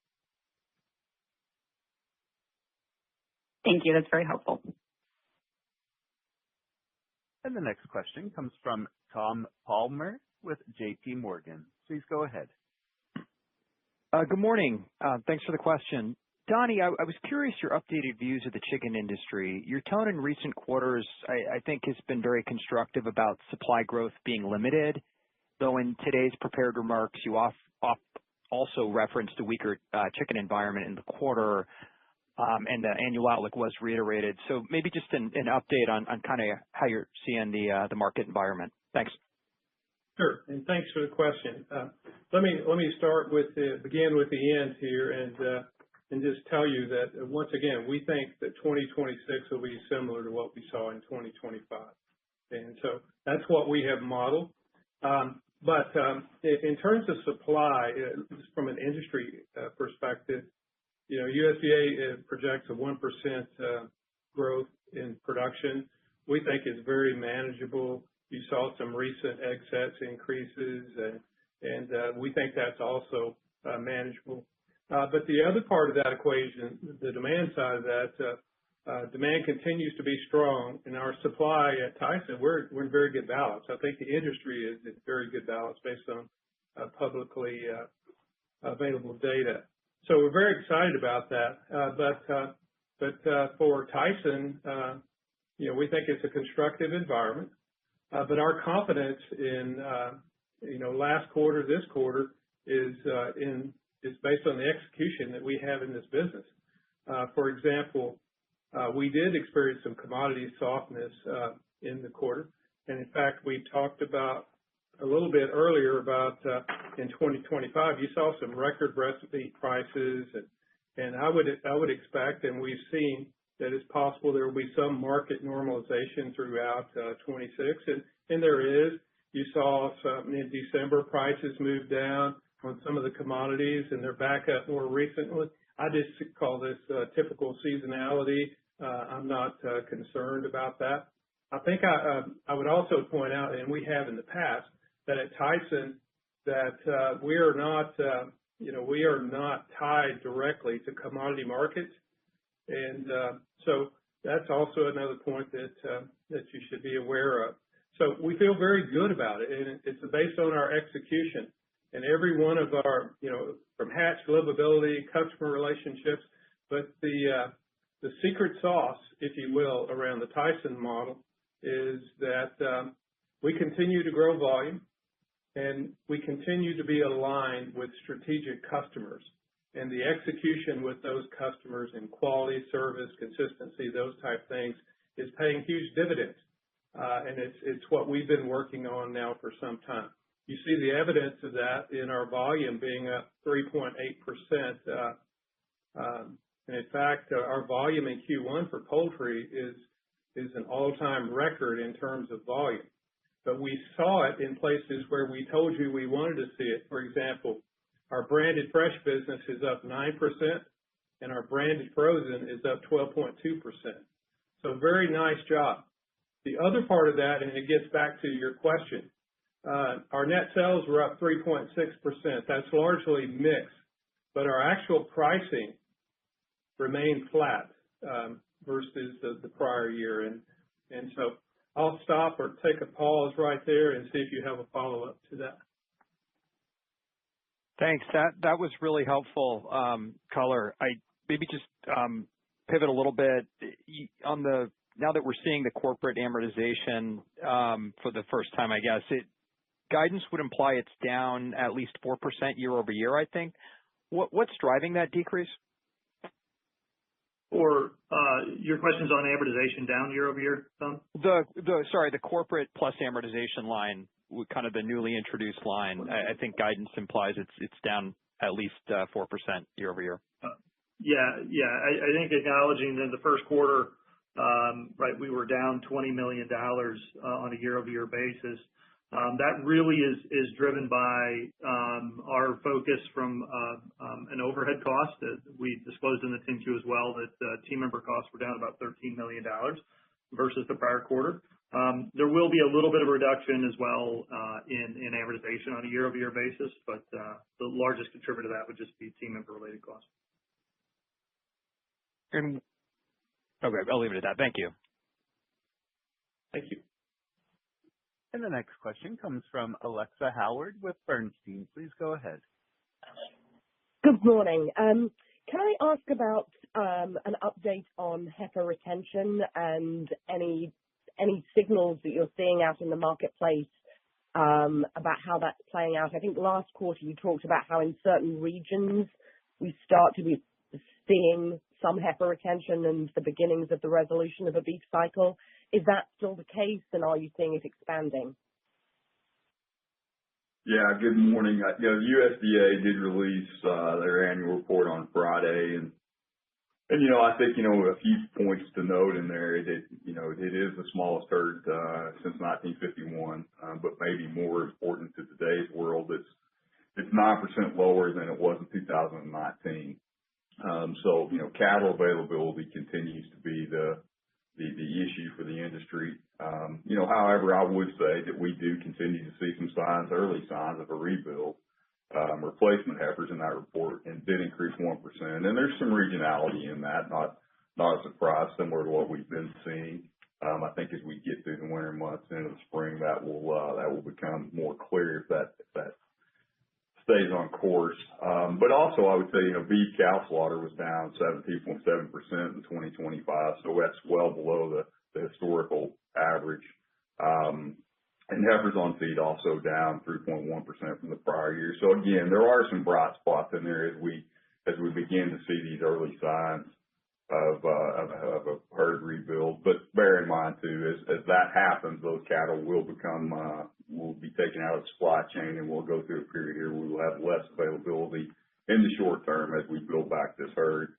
Thank you. That's very helpful. And the next question comes from Tom Palmer with J.P. Morgan. Please go ahead. Good morning. Thanks for the question. Donnie, I was curious your updated views of the chicken industry. Your tone in recent quarters, I think, has been very constructive about supply growth being limited, though in today's prepared remarks, you also referenced a weaker chicken environment in the quarter, and the annual outlook was reiterated. So maybe just an update on kind of how you're seeing the market environment. Thanks. Sure, and thanks for the question. Let me begin with the end here and just tell you that once again we think that 2026 will be similar to what we saw in 2025, and so that's what we have modeled. But in terms of supply, from an industry perspective, USDA projects a 1% growth in production. We think is very manageable. You saw some recent egg sets increases, and we think that's also manageable. But the other part of that equation, the demand side of that, demand continues to be strong, and our supply at Tyson, we're in very good balance. I think the industry is in very good balance based on publicly available data. So we're very excited about that. But for Tyson, we think it's a constructive environment. But our confidence in last quarter, this quarter is based on the execution that we have in this business. For example, we did experience some commodity softness in the quarter, and in fact, we talked about a little bit earlier about in 2025, you saw some record breast meat prices, and I would expect, and we've seen that it's possible there will be some market normalization throughout 26, and there is. You saw some in December prices move down on some of the commodities, and they're back up more recently. I just call this typical seasonality. I'm not concerned about that. I think I would also point out, and we have in the past, that at Tyson, that we are not tied directly to commodity markets, and so that's also another point that you should be aware of. So we feel very good about it, and it's based on our execution. And every one of our, from hatch, livability, customer relationships, but the secret sauce, if you will, around the Tyson model is that we continue to grow volume, and we continue to be aligned with strategic customers. And the execution with those customers in quality, service, consistency, those type things is paying huge dividends. And it's what we've been working on now for some time. You see the evidence of that in our volume being up 3.8%. And in fact, our volume in Q1 for poultry is an all-time record in terms of volume. But we saw it in places where we told you we wanted to see it. For example, our branded fresh business is up 9%, and our branded frozen is up 12.2%. So very nice job. The other part of that, and it gets back to your question, our net sales were up 3.6%. That's largely mixed, but our actual pricing remained flat versus the prior year. And so I'll stop or take a pause right there and see if you have a follow-up to that. Thanks. That was really helpful color. I maybe just pivot a little bit now that we're seeing the corporate amortization for the first time, I guess guidance would imply it's down at least 4% year over year, I think. What's driving that decrease? Or your question's on amortization down year over year, Tom? The corporate plus amortization line, kind of the newly introduced line. I think guidance implies it's down at least 4% year over year. Yeah. I think acknowledging that the first quarter, right, we were down $20 million on a year over year basis. That really is driven by our focus from an overhead cost that we disclosed in the 10-Q as well, that team member costs were down about $13 million versus the prior quarter. There will be a little bit of a reduction as well in amortization on a year-over-year basis, but the largest contributor to that would just be team member-related costs. Okay, I'll leave it at that. Thank you. Thank you. And the next question comes from Alexa Howard with Bernstein. Please go ahead. Good morning. Can I ask about an update on heifer retention and any signals that you're seeing out in the marketplace about how that's playing out? I think last quarter you talked about how in certain regions we start to be seeing some heifer retention and the beginnings of the resolution of a beef cycle. Is that still the case, and are you seeing it expanding? Yeah, good morning. The USDA did release their annual report on Friday, and I think a few points to note in there. It is the smallest herd since 1951, but maybe more important to today's world, it's 9% lower than it was in 2019. So cattle availability continues to be the issue for the industry. However, I would say that we do continue to see some early signs of a rebuild. Replacement heifers in that report and did increase 1%. And there's some regionality in that, not a surprise, similar to what we've been seeing. I think as we get through the winter months and into the spring, that will become more clear if that stays on course. But also, I would say, beef cow slaughter was down 17.7% in 2025, so that's well below the historical average. And heifers on feed also down 3.1% from the prior year. So again, there are some bright spots in there as we begin to see these early signs of a herd rebuild. But bear in mind too, as that happens, those cattle will be taken out of the supply chain, and we'll go through a period here where we will have less availability in the short term as we build back this herd.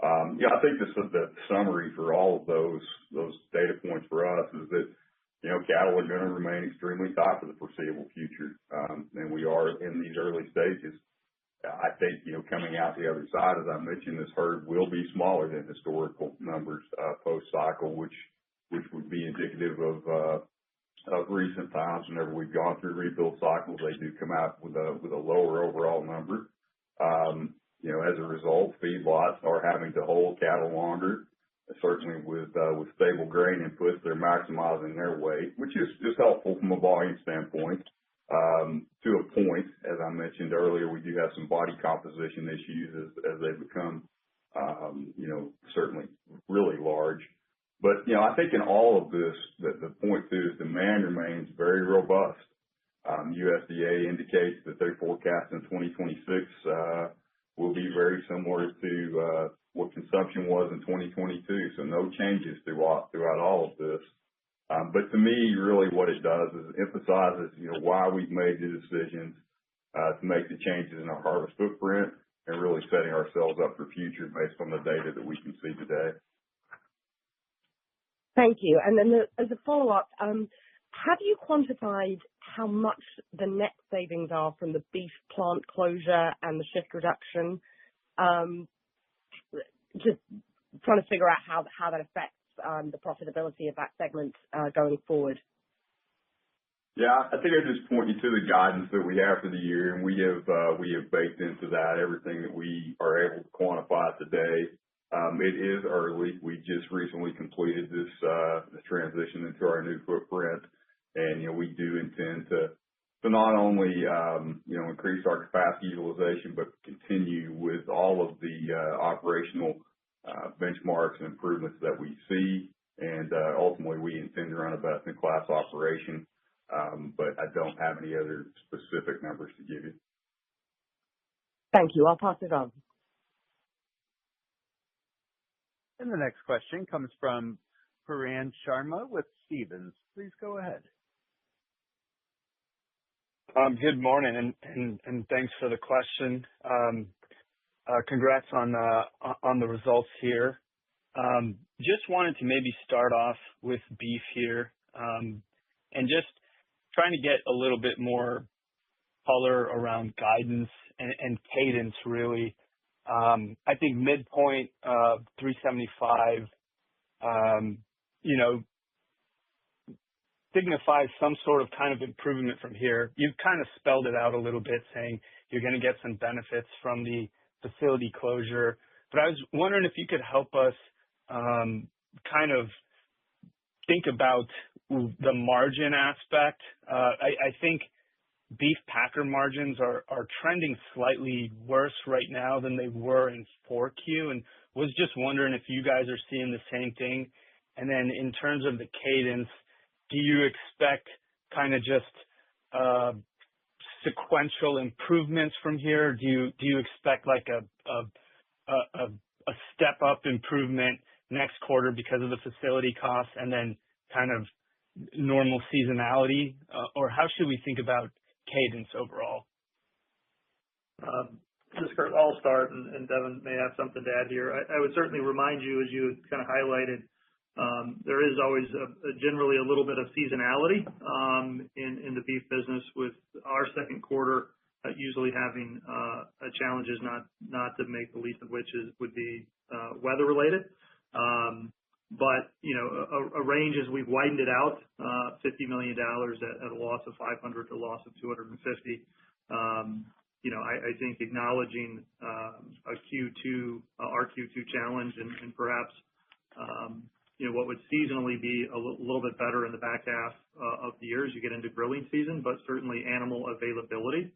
I think the summary for all of those data points for us is that cattle are going to remain extremely tight for the foreseeable future, and we are in these early stages. I think, coming out the other side, as I mentioned, this herd will be smaller than historical numbers post-cycle, which would be indicative of recent times. Whenever we've gone through rebuild cycles, they do come out with a lower overall number. As a result, feedlots are having to hold cattle longer. Certainly with stable grain inputs, they're maximizing their weight, which is helpful from a volume standpoint. To a point, as I mentioned earlier, we do have some body composition issues as they become, certainly really large. But, I think in all of this, the point too is demand remains very robust. USDA indicates that their forecast in 2026 will be very similar to what consumption was in 2022. So no changes throughout all of this. But to me, really what it does is emphasizes, why we've made the decisions to make the changes in our harvest footprint and really setting ourselves up for future based on the data that we can see today. Thank you. And then as a follow-up, have you quantified how much the net savings are from the beef plant closure and the shift reduction? Just trying to figure out how that affects the profitability of that segment going forward. Yeah, I think I just point you to the guidance that we have for the year, and we have baked into that everything that we are able to quantify today. It is early. We just recently completed this transition into our new footprint, and we do intend to not only increase our capacity utilization, but continue with all of the operational benchmarks and improvements that we see. And ultimately, we intend to run a best-in-class operation, but I don't have any other specific numbers to give you. Thank you. I'll pass it on. And the next question comes from Pooran Sharma with Stephens. Please go ahead. Good morning, and thanks for the question. Congrats on the results here. Just wanted to maybe start off with beef here, and just trying to get a little bit more color around guidance and cadence, really. I think midpoint of 375, signifies some sort of kind of improvement from here. You've kind of spelled it out a little bit, saying you're going to get some benefits from the facility closure. But I was wondering if you could help us kind of think about the margin aspect. I think beef packer margins are trending slightly worse right now than they were in 4Q, and was just wondering if you guys are seeing the same thing. And then in terms of the cadence, do you expect kind of just sequential improvements from here? Do you expect like a step up improvement next quarter because of the facility costs, and then kind of normal seasonality, or how should we think about cadence overall? This is Kurt. I'll start, and Devin may have something to add here. I would certainly remind you, as you kind of highlighted, there is always generally a little bit of seasonality in the beef business, with our second quarter usually having challenges, not to make the least of which would be weather related. But a range as we've widened it out, $50 million at a loss of 500 to a loss of 250. I think acknowledging our Q2 challenge and perhaps what would seasonally be a little bit better in the back half of the year as you get into grilling season, but certainly animal availability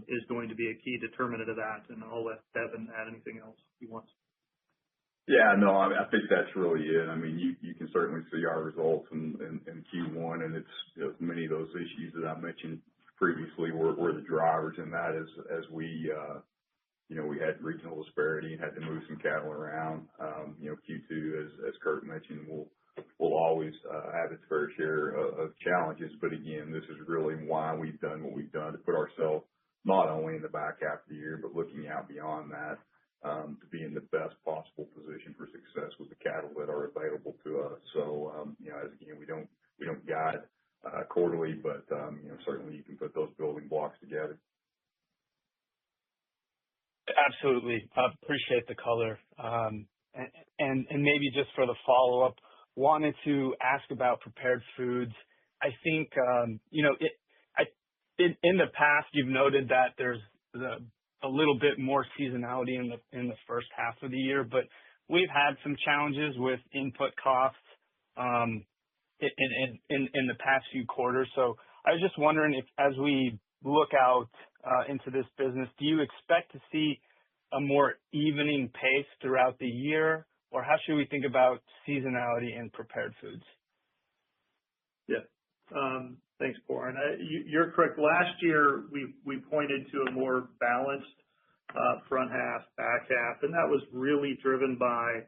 is going to be a key determinant of that. And I'll let Devin add anything else he wants. Yeah, no, I think that's really it. I mean, you can certainly see our results in Q1, and it's many of those issues that I mentioned previously were the drivers in that as we we had regional disparity and had to move some cattle around. Q2, as Kurt mentioned, will always have its fair share of challenges. But again, this is really why we've done what we've done to put ourselves not only in the back half of the year, but looking out beyond that to be in the best possible position for success with the cattle that are available to us. So, as again, we don't guide quarterly, but certainly you can put those building blocks together. Absolutely. I appreciate the color. And maybe just for the follow-up, wanted to ask about prepared foods. I think, in the past, you've noted that there's a little bit more seasonality in the first half of the year, but we've had some challenges with input costs in the past few quarters. So I was just wondering if, as we look out into this business, do you expect to see a more evening pace throughout the year, or how should we think about seasonality in prepared foods? Yeah. Thanks, Warren. You're correct. Last year, we pointed to a more balanced front half, back half, and that was really driven by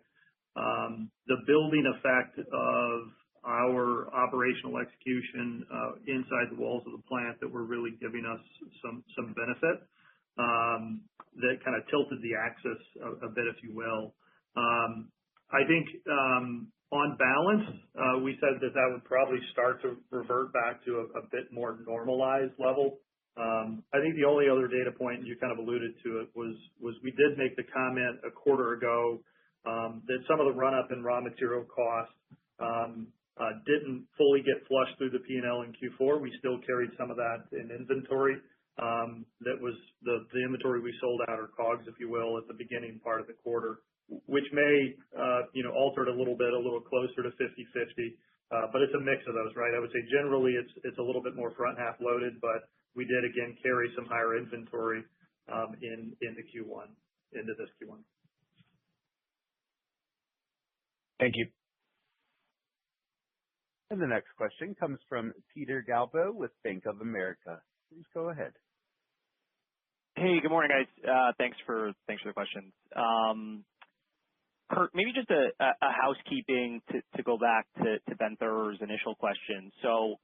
the building effect of our operational execution inside the walls of the plant that were really giving us some benefit that kind of tilted the axis a bit, if you will. I think on balance, we said that would probably start to revert back to a bit more normalized level. I think the only other data point, and you kind of alluded to it, was we did make the comment a quarter ago that some of the run-up in raw material costs didn't fully get flushed through the P&L in Q4. We still carried some of that in inventory. That was the inventory we sold out, or COGS, if you will, at the beginning part of the quarter, which may, alter it a little closer to 50-50. But it's a mix of those, right? I would say generally it's a little bit more front half loaded, but we did again carry some higher inventory into this Q1. Thank you. And the next question comes from Peter Galbo with Bank of America. Please go ahead. Hey, good morning, guys. Thanks for the questions. Kurt, maybe just a housekeeping to go back to Ben Thurer's initial question. So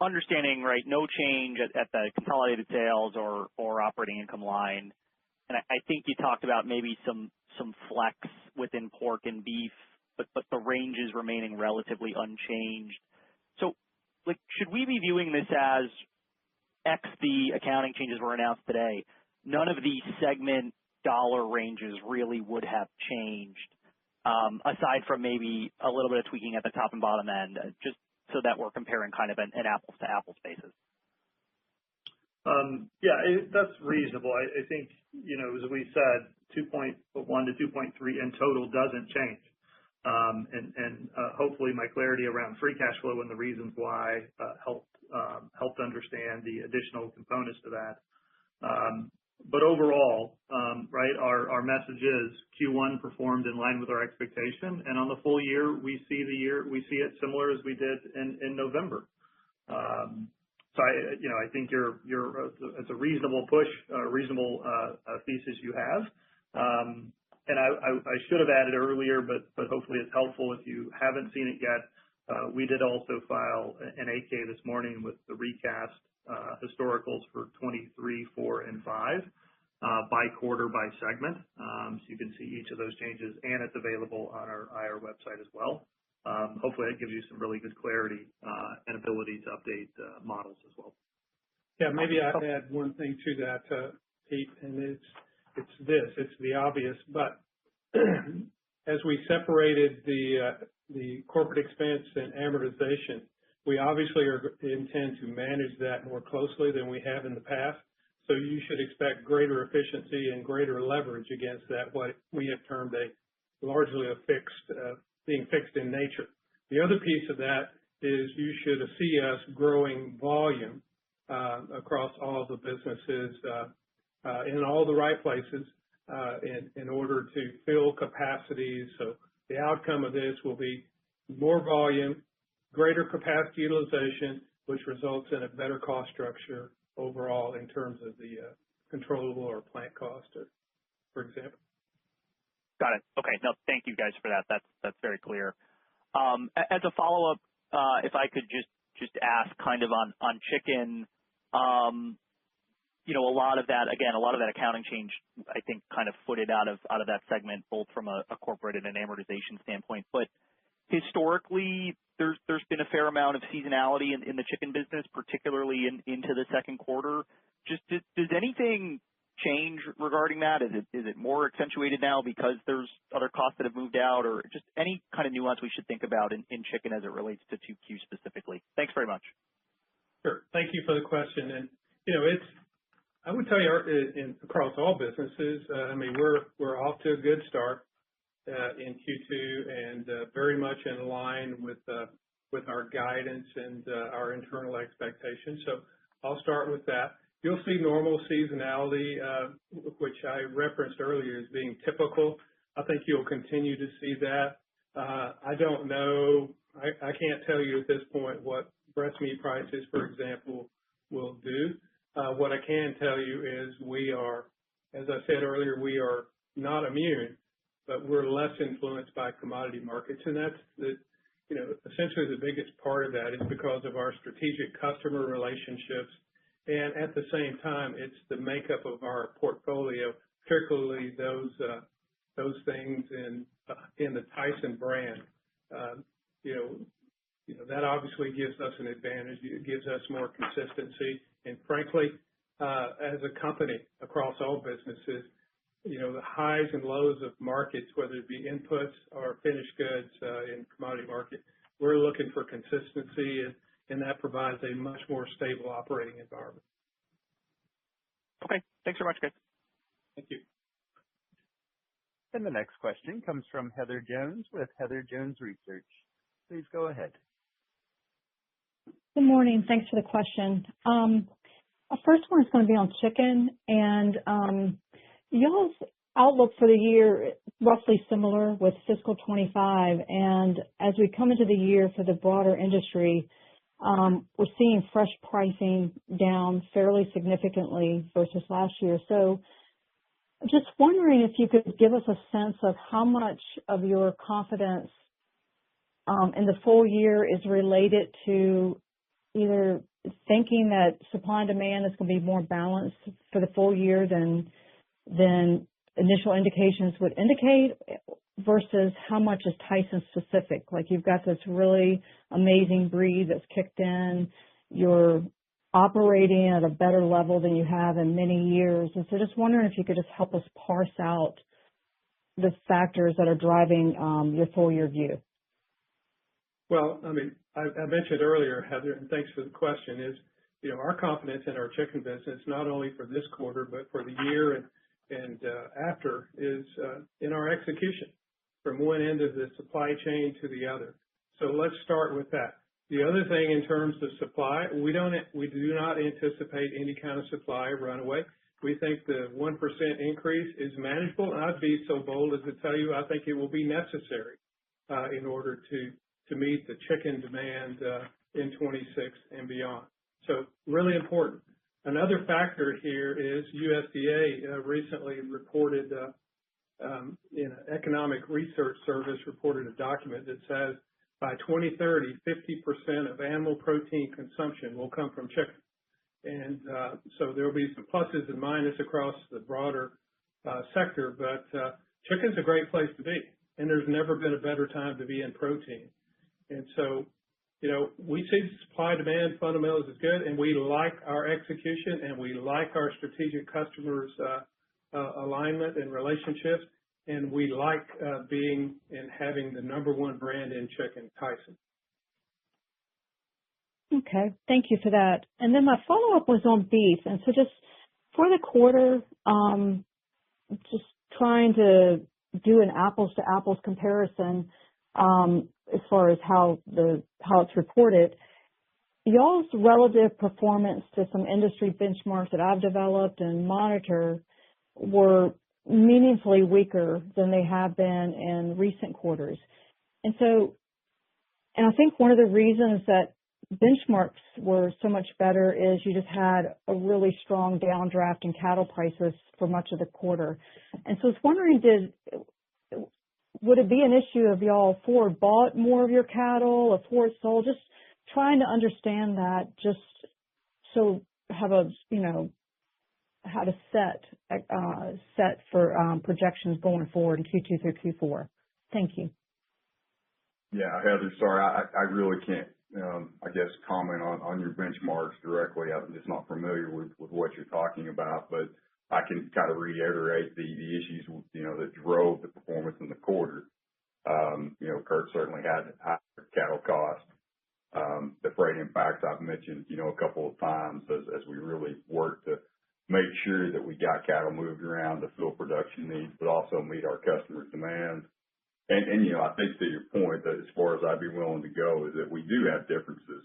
understanding, right, no change at the consolidated sales or operating income line. And I think you talked about maybe some flex within pork and beef, but the range is remaining relatively unchanged. So, should we be viewing this as X the accounting changes were announced today? None of the segment dollar ranges really would have changed, aside from maybe a little bit of tweaking at the top and bottom end, just so that we're comparing kind of an apples to apples basis. That's reasonable. I think, as we said, 2.1 to 2.3 in total doesn't change. And hopefully my clarity around free cash flow and the reasons why helped understand the additional components to that. But overall, right, our message is Q1 performed in line with our expectation, and on the full year, we see it similar as we did in November. So I think it's a reasonable push, a reasonable thesis you have. And I should have added earlier, but hopefully it's helpful if you haven't seen it yet. We did also file an 8-K this morning with the recast historicals for 23, 4, and 5 by quarter, by segment. So you can see each of those changes, and it's available on our IR website as well. Hopefully that gives you some really good clarity and ability to update models as well. Yeah, maybe I'd add one thing to that, Pete, and it's the obvious, but as we separated the corporate expense and amortization, we obviously intend to manage that more closely than we have in the past. So you should expect greater efficiency and greater leverage against that, what we have termed a largely being fixed in nature. The other piece of that is you should see us growing volume across all the businesses in all the right places in order to fill capacities. So the outcome of this will be more volume, greater capacity utilization, which results in a better cost structure overall in terms of the controllable or plant cost, for example. Got it. Okay. No, thank you guys for that. That's very clear. As a follow-up, if I could just ask kind of on chicken, a lot of that accounting change, I think, kind of footed out of that segment, both from a corporate and an amortization standpoint. But historically, there's been a fair amount of seasonality in the chicken business, particularly into the second quarter. Just does anything change regarding that? Is it more accentuated now because there's other costs that have moved out, or just any kind of nuance we should think about in chicken as it relates to 2Q specifically? Thanks very much. Sure. Thank you for the question. And I would tell you across all businesses, we're off to a good start in Q2 and very much in line with our guidance and our internal expectations. So I'll start with that. You'll see normal seasonality, which I referenced earlier as being typical. I think you'll continue to see that. I don't know. I can't tell you at this point what breast meat prices, for example, will do. What I can tell you is we are, as I said earlier, we are not immune, but we're less influenced by commodity markets. And that's essentially the biggest part of that is because of our strategic customer relationships. And at the same time, it's the makeup of our portfolio, particularly those things in the Tyson brand. That obviously gives us an advantage. It gives us more consistency. And frankly, as a company across all businesses, the highs and lows of markets, whether it be inputs or finished goods in commodity market, we're looking for consistency, and that provides a much more stable operating environment. Okay. Thanks very much, guys. Thank you. And the next question comes from Heather Jones with Heather Jones Research. Please go ahead. Good morning. Thanks for the question. Our first one is going to be on chicken, and y'all's outlook for the year roughly similar with fiscal 25. And as we come into the year for the broader industry, we're seeing fresh pricing down fairly significantly versus last year. So just wondering if you could give us a sense of how much of your confidence in the full year is related to either thinking that supply and demand is going to be more balanced for the full year than initial indications would indicate, versus how much is Tyson specific? Like, you've got this really amazing breed that's kicked in. You're operating at a better level than you have in many years. And so just wondering if you could just help us parse out the factors that are driving your full year view. Well, I mentioned earlier, Heather, and thanks for the question, is, our confidence in our chicken business, not only for this quarter, but for the year and after, is in our execution from one end of the supply chain to the other. So let's start with that. The other thing in terms of supply, we do not anticipate any kind of supply runaway. We think the 1% increase is manageable, and I'd be so bold as to tell you I think it will be necessary in order to meet the chicken demand in 26 and beyond. So really important. Another factor here is USDA recently reported, in an economic research service, reported a document that says by 2030, 50% of animal protein consumption will come from chicken. And so there will be some pluses and minuses across the broader sector, but chicken's a great place to be, and there's never been a better time to be in protein. And so, we see supply-demand fundamentals as good, and we like our execution, and we like our strategic customers' alignment and relationships, and we like being and having the number one brand in chicken, Tyson. Okay. Thank you for that. And then my follow-up was on beef. And so just for the quarter, just trying to do an apples to apples comparison as far as how it's reported, y'all's relative performance to some industry benchmarks that I've developed and monitor were meaningfully weaker than they have been in recent quarters. And I think one of the reasons that benchmarks were so much better is you just had a really strong downdraft in cattle prices for much of the quarter. And so I was wondering, would it be an issue of y'all forward bought more of your cattle or forward sold? Just trying to understand that, just so have how to set for projections going forward in Q2 through Q4. Thank you. Yeah, Heather, sorry, I really can't, I guess, comment on your benchmarks directly. I'm just not familiar with what you're talking about, but I can kind of reiterate the issues, that drove the performance in the quarter. Kurt certainly had higher cattle costs. The freight impacts I've mentioned, a couple of times as we really worked to make sure that we got cattle moved around to fill production needs, but also meet our customers' demands. And I think to your point that as far as I'd be willing to go is that we do have differences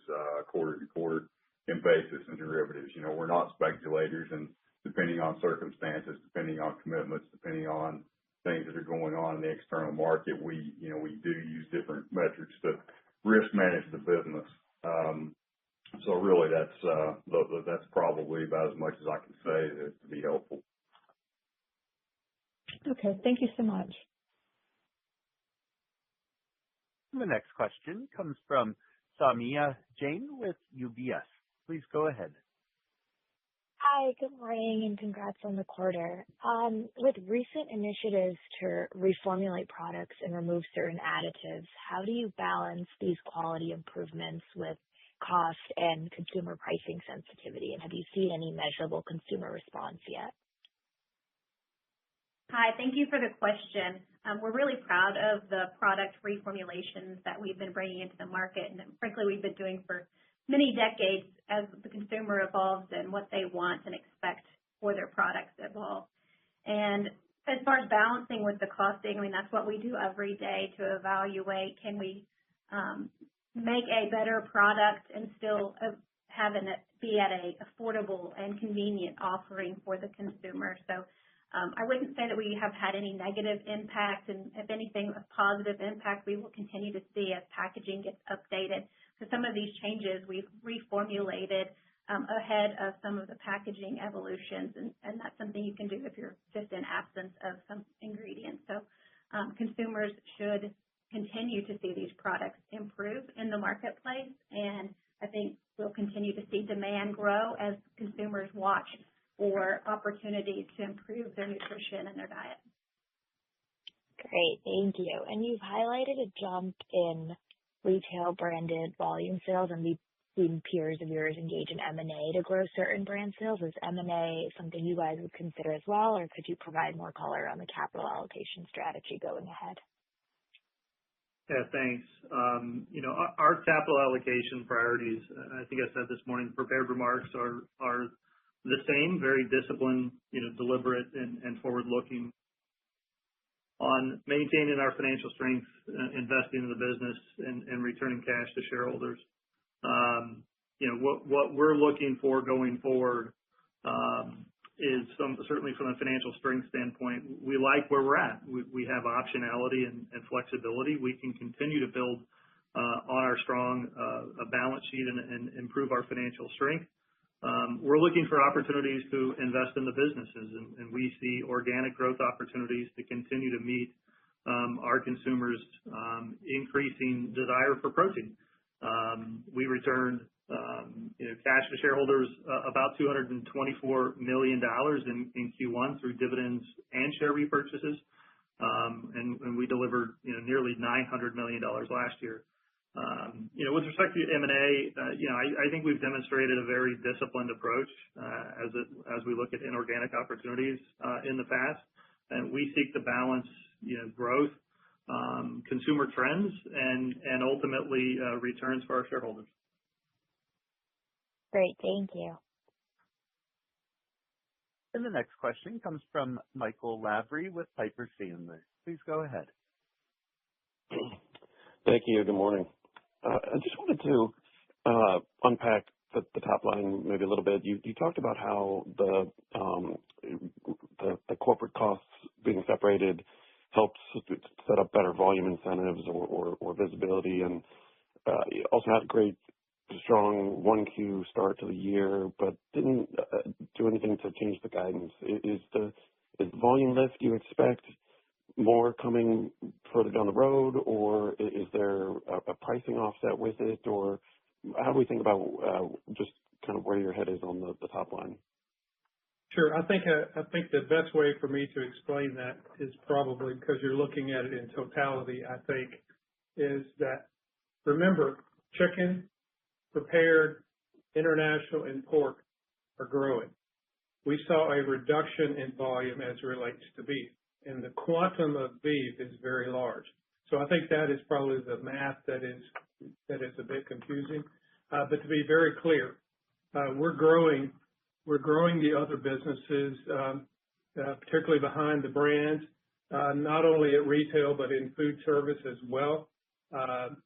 quarter to quarter in basis and derivatives. We're not speculators, and depending on circumstances, depending on commitments, depending on things that are going on in the external market, we do use different metrics to risk manage the business. So really that's probably about as much as I can say to be helpful. Okay. Thank you so much. The next question comes from Samia Jain with UBS. Please go ahead. Hi, good morning, and congrats on the quarter. With recent initiatives to reformulate products and remove certain additives, how do you balance these quality improvements with cost and consumer pricing sensitivity? And have you seen any measurable consumer response yet? Hi, thank you for the question. We're really proud of the product reformulations that we've been bringing into the market, and frankly, we've been doing for many decades as the consumer evolves and what they want and expect for their products evolve. And as far as balancing with the costing, that's what we do every day to evaluate, can we make a better product and still having it be at a affordable and convenient offering for the consumer. So I wouldn't say that we have had any negative impact, and if anything, a positive impact we will continue to see as packaging gets updated. So some of these changes we've reformulated ahead of some of the packaging evolutions, and that's something you can do if you're just in absence of some ingredients. So consumers should continue to see these products improve in the marketplace, and I think we'll continue to see demand grow as consumers watch for opportunities to improve their nutrition and their diet. Great, thank you. And you've highlighted a jump in retail branded volume sales, and we've seen peers of yours engage in M&A to grow certain brand sales. Is M&A something you guys would consider as well, or could you provide more color on the capital allocation strategy going ahead? Yeah, thanks. Our capital allocation priorities, I think I said this morning, prepared remarks are the same, very disciplined, deliberate and forward-looking on maintaining our financial strength, investing in the business and returning cash to shareholders. What we're looking for going forward is certainly from a financial strength standpoint, we like where we're at. We have optionality and flexibility. We can continue to build on our strong balance sheet and improve our financial strength. We're looking for opportunities to invest in the businesses, and we see organic growth opportunities to continue to meet our consumers' increasing desire for protein. We returned cash to shareholders about $224 million in Q1 through dividends and share repurchases, and we delivered nearly $900 million last year. With respect to M&A, I think we've demonstrated a very disciplined approach as we look at inorganic opportunities in the past, and we seek to balance growth, consumer trends, and ultimately returns for our shareholders. Great, thank you. And the next question comes from Michael Lavery with Piper Sandler. Please go ahead. Thank you. Good morning. I just wanted to unpack the top line maybe a little bit. You talked about how the corporate costs being separated helps set up better volume incentives or visibility, and you also had a great strong 1Q start to the year, but didn't do anything to change the guidance. Is the volume lift you expect more coming further down the road, or is there a pricing offset with it, or how do we think about just kind of where your head is on the top line? Sure. I think the best way for me to explain that is probably because you're looking at it in totality, I think, is that, remember, chicken, prepared, international, and pork are growing. We saw a reduction in volume as it relates to beef, and the quantum of beef is very large. So I think that is probably the math that is a bit confusing. But to be very clear, we're growing the other businesses, particularly behind the brands, not only at retail but in food service as well.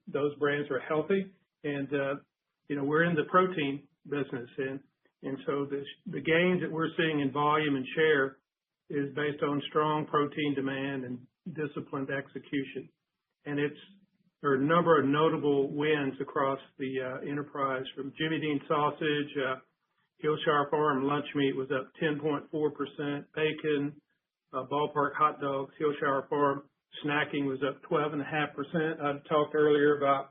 Those brands are healthy, and we're in the protein business, and so the gains that we're seeing in volume and share is based on strong protein demand and disciplined execution. And there are a number of notable wins across the enterprise, from Jimmy Dean sausage, Hillshire Farm lunch meat was up 10.4%, bacon, Ballpark hot dogs, Hillshire Farm snacking was up 12.5%. I talked earlier about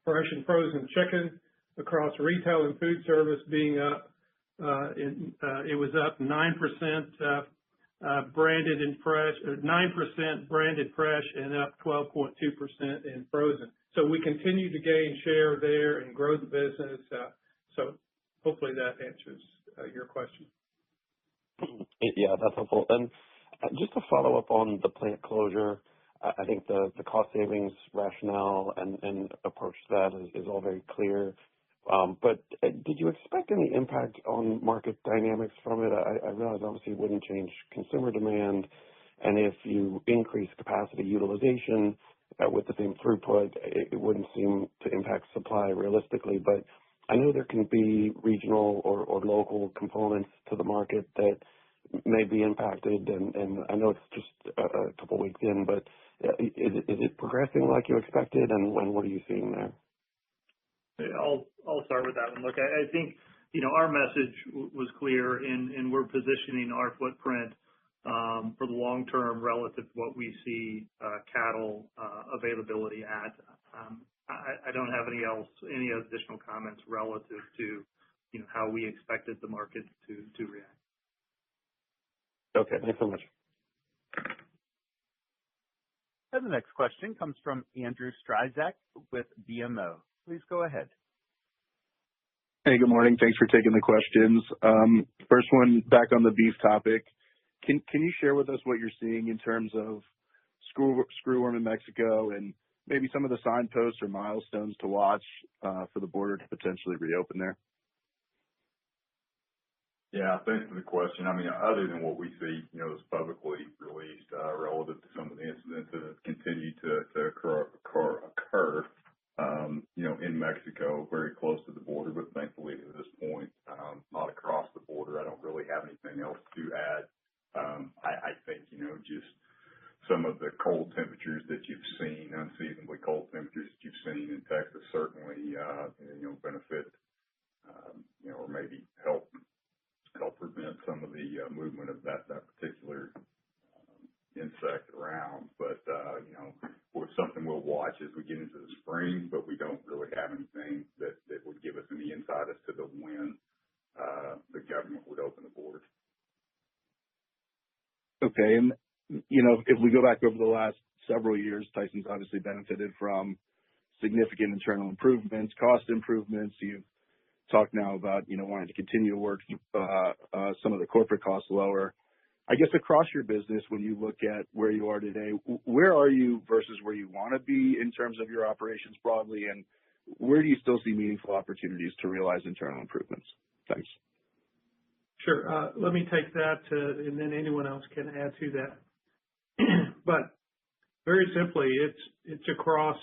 fresh and frozen chicken across retail and food service being up. It was up 9% branded and fresh, or 9% branded fresh, and up 12.2% in frozen. So we continue to gain share there and grow the business. So hopefully that answers your question. Yeah, that's helpful. And just to follow up on the plant closure, I think the cost savings rationale and approach to that is all very clear. But did you expect any impact on market dynamics from it? I realize obviously it wouldn't change consumer demand, and if you increase capacity utilization with the same throughput, it wouldn't seem to impact supply realistically. But I know there can be regional or local components to the market that may be impacted, and I know it's just a couple weeks in, but is it progressing like you expected, and what are you seeing there? I'll start with that one. Look, I think, our message was clear, and we're positioning our footprint for the long term relative to what we see cattle availability at. I don't have any additional comments relative to, how we expected the market to react. Okay, thanks so much. And the next question comes from Andrew Strelzik with BMO. Please go ahead. Hey, good morning. Thanks for taking the questions. First one, back on the beef topic. Can you share with us what you're seeing in terms of screwworm in Mexico and maybe some of the signposts or milestones to watch for the border to potentially reopen there? Yeah, thanks for the question. I mean, other than what we see, is publicly released relative to some of the incidents that have continued to occur, in Mexico, very close to the border, but thankfully at this point, not across the border. I don't really have anything else to add. I think, just some of the cold temperatures that you've seen, unseasonably cold temperatures that you've seen in Texas certainly, benefit, or maybe help prevent some of the movement of that particular insect around. But, something we'll watch as we get into the spring, but we don't really have anything that would give us any insight as to when the government would open the border. Okay. And, if we go back over the last several years, Tyson's obviously benefited from significant internal improvements, cost improvements. You've talked now about, wanting to continue to work some of the corporate costs lower. I guess across your business, when you look at where you are today, where are you versus where you want to be in terms of your operations broadly, and where do you still see meaningful opportunities to realize internal improvements? Thanks. Sure. Let me take that, and then anyone else can add to that. But very simply, it's across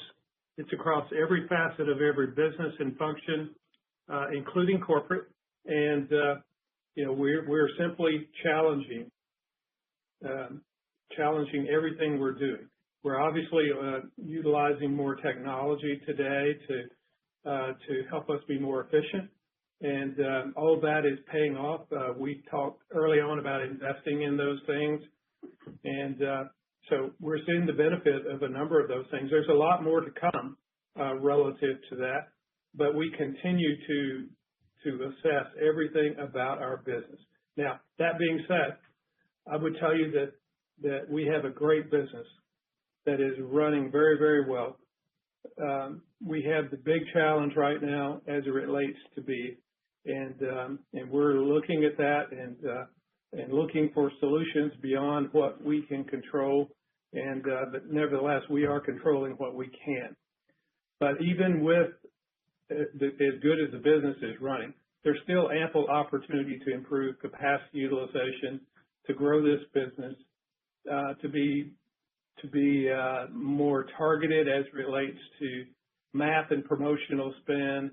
every facet of every business and function, including corporate. And we're simply challenging everything we're doing. We're obviously utilizing more technology today to help us be more efficient, and all of that is paying off. We talked early on about investing in those things, and so we're seeing the benefit of a number of those things. There's a lot more to come relative to that, but we continue to assess everything about our business. Now, that being said, I would tell you that we have a great business that is running very, very well. We have the big challenge right now as it relates to beef, and we're looking at that and looking for solutions beyond what we can control. But nevertheless, we are controlling what we can. But even with as good as the business is running, there's still ample opportunity to improve capacity utilization, to grow this business, to be more targeted as it relates to math and promotional spend,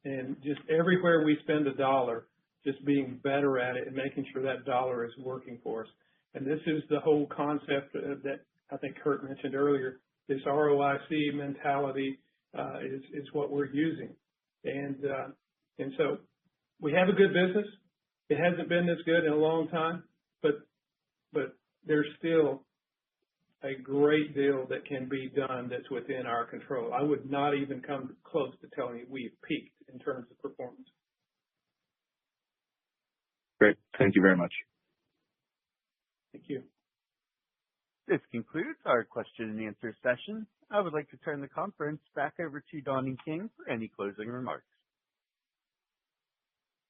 and just everywhere we spend a dollar, just being better at it and making sure that dollar is working for us. And this is the whole concept that I think Kurt mentioned earlier. This ROIC mentality is what we're using. And so we have a good business. It hasn't been this good in a long time, but there's still a great deal that can be done that's within our control. I would not even come close to telling you we've peaked in terms of performance. Great. Thank you very much. Thank you. This concludes our question and answer session. I would like to turn the conference back over to Donnie King for any closing remarks.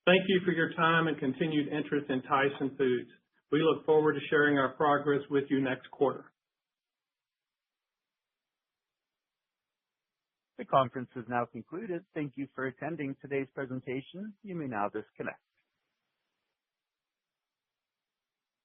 Thank you for your time and continued interest in Tyson Foods. We look forward to sharing our progress with you next quarter. The conference is now concluded. Thank you for attending today's presentation. You may now disconnect.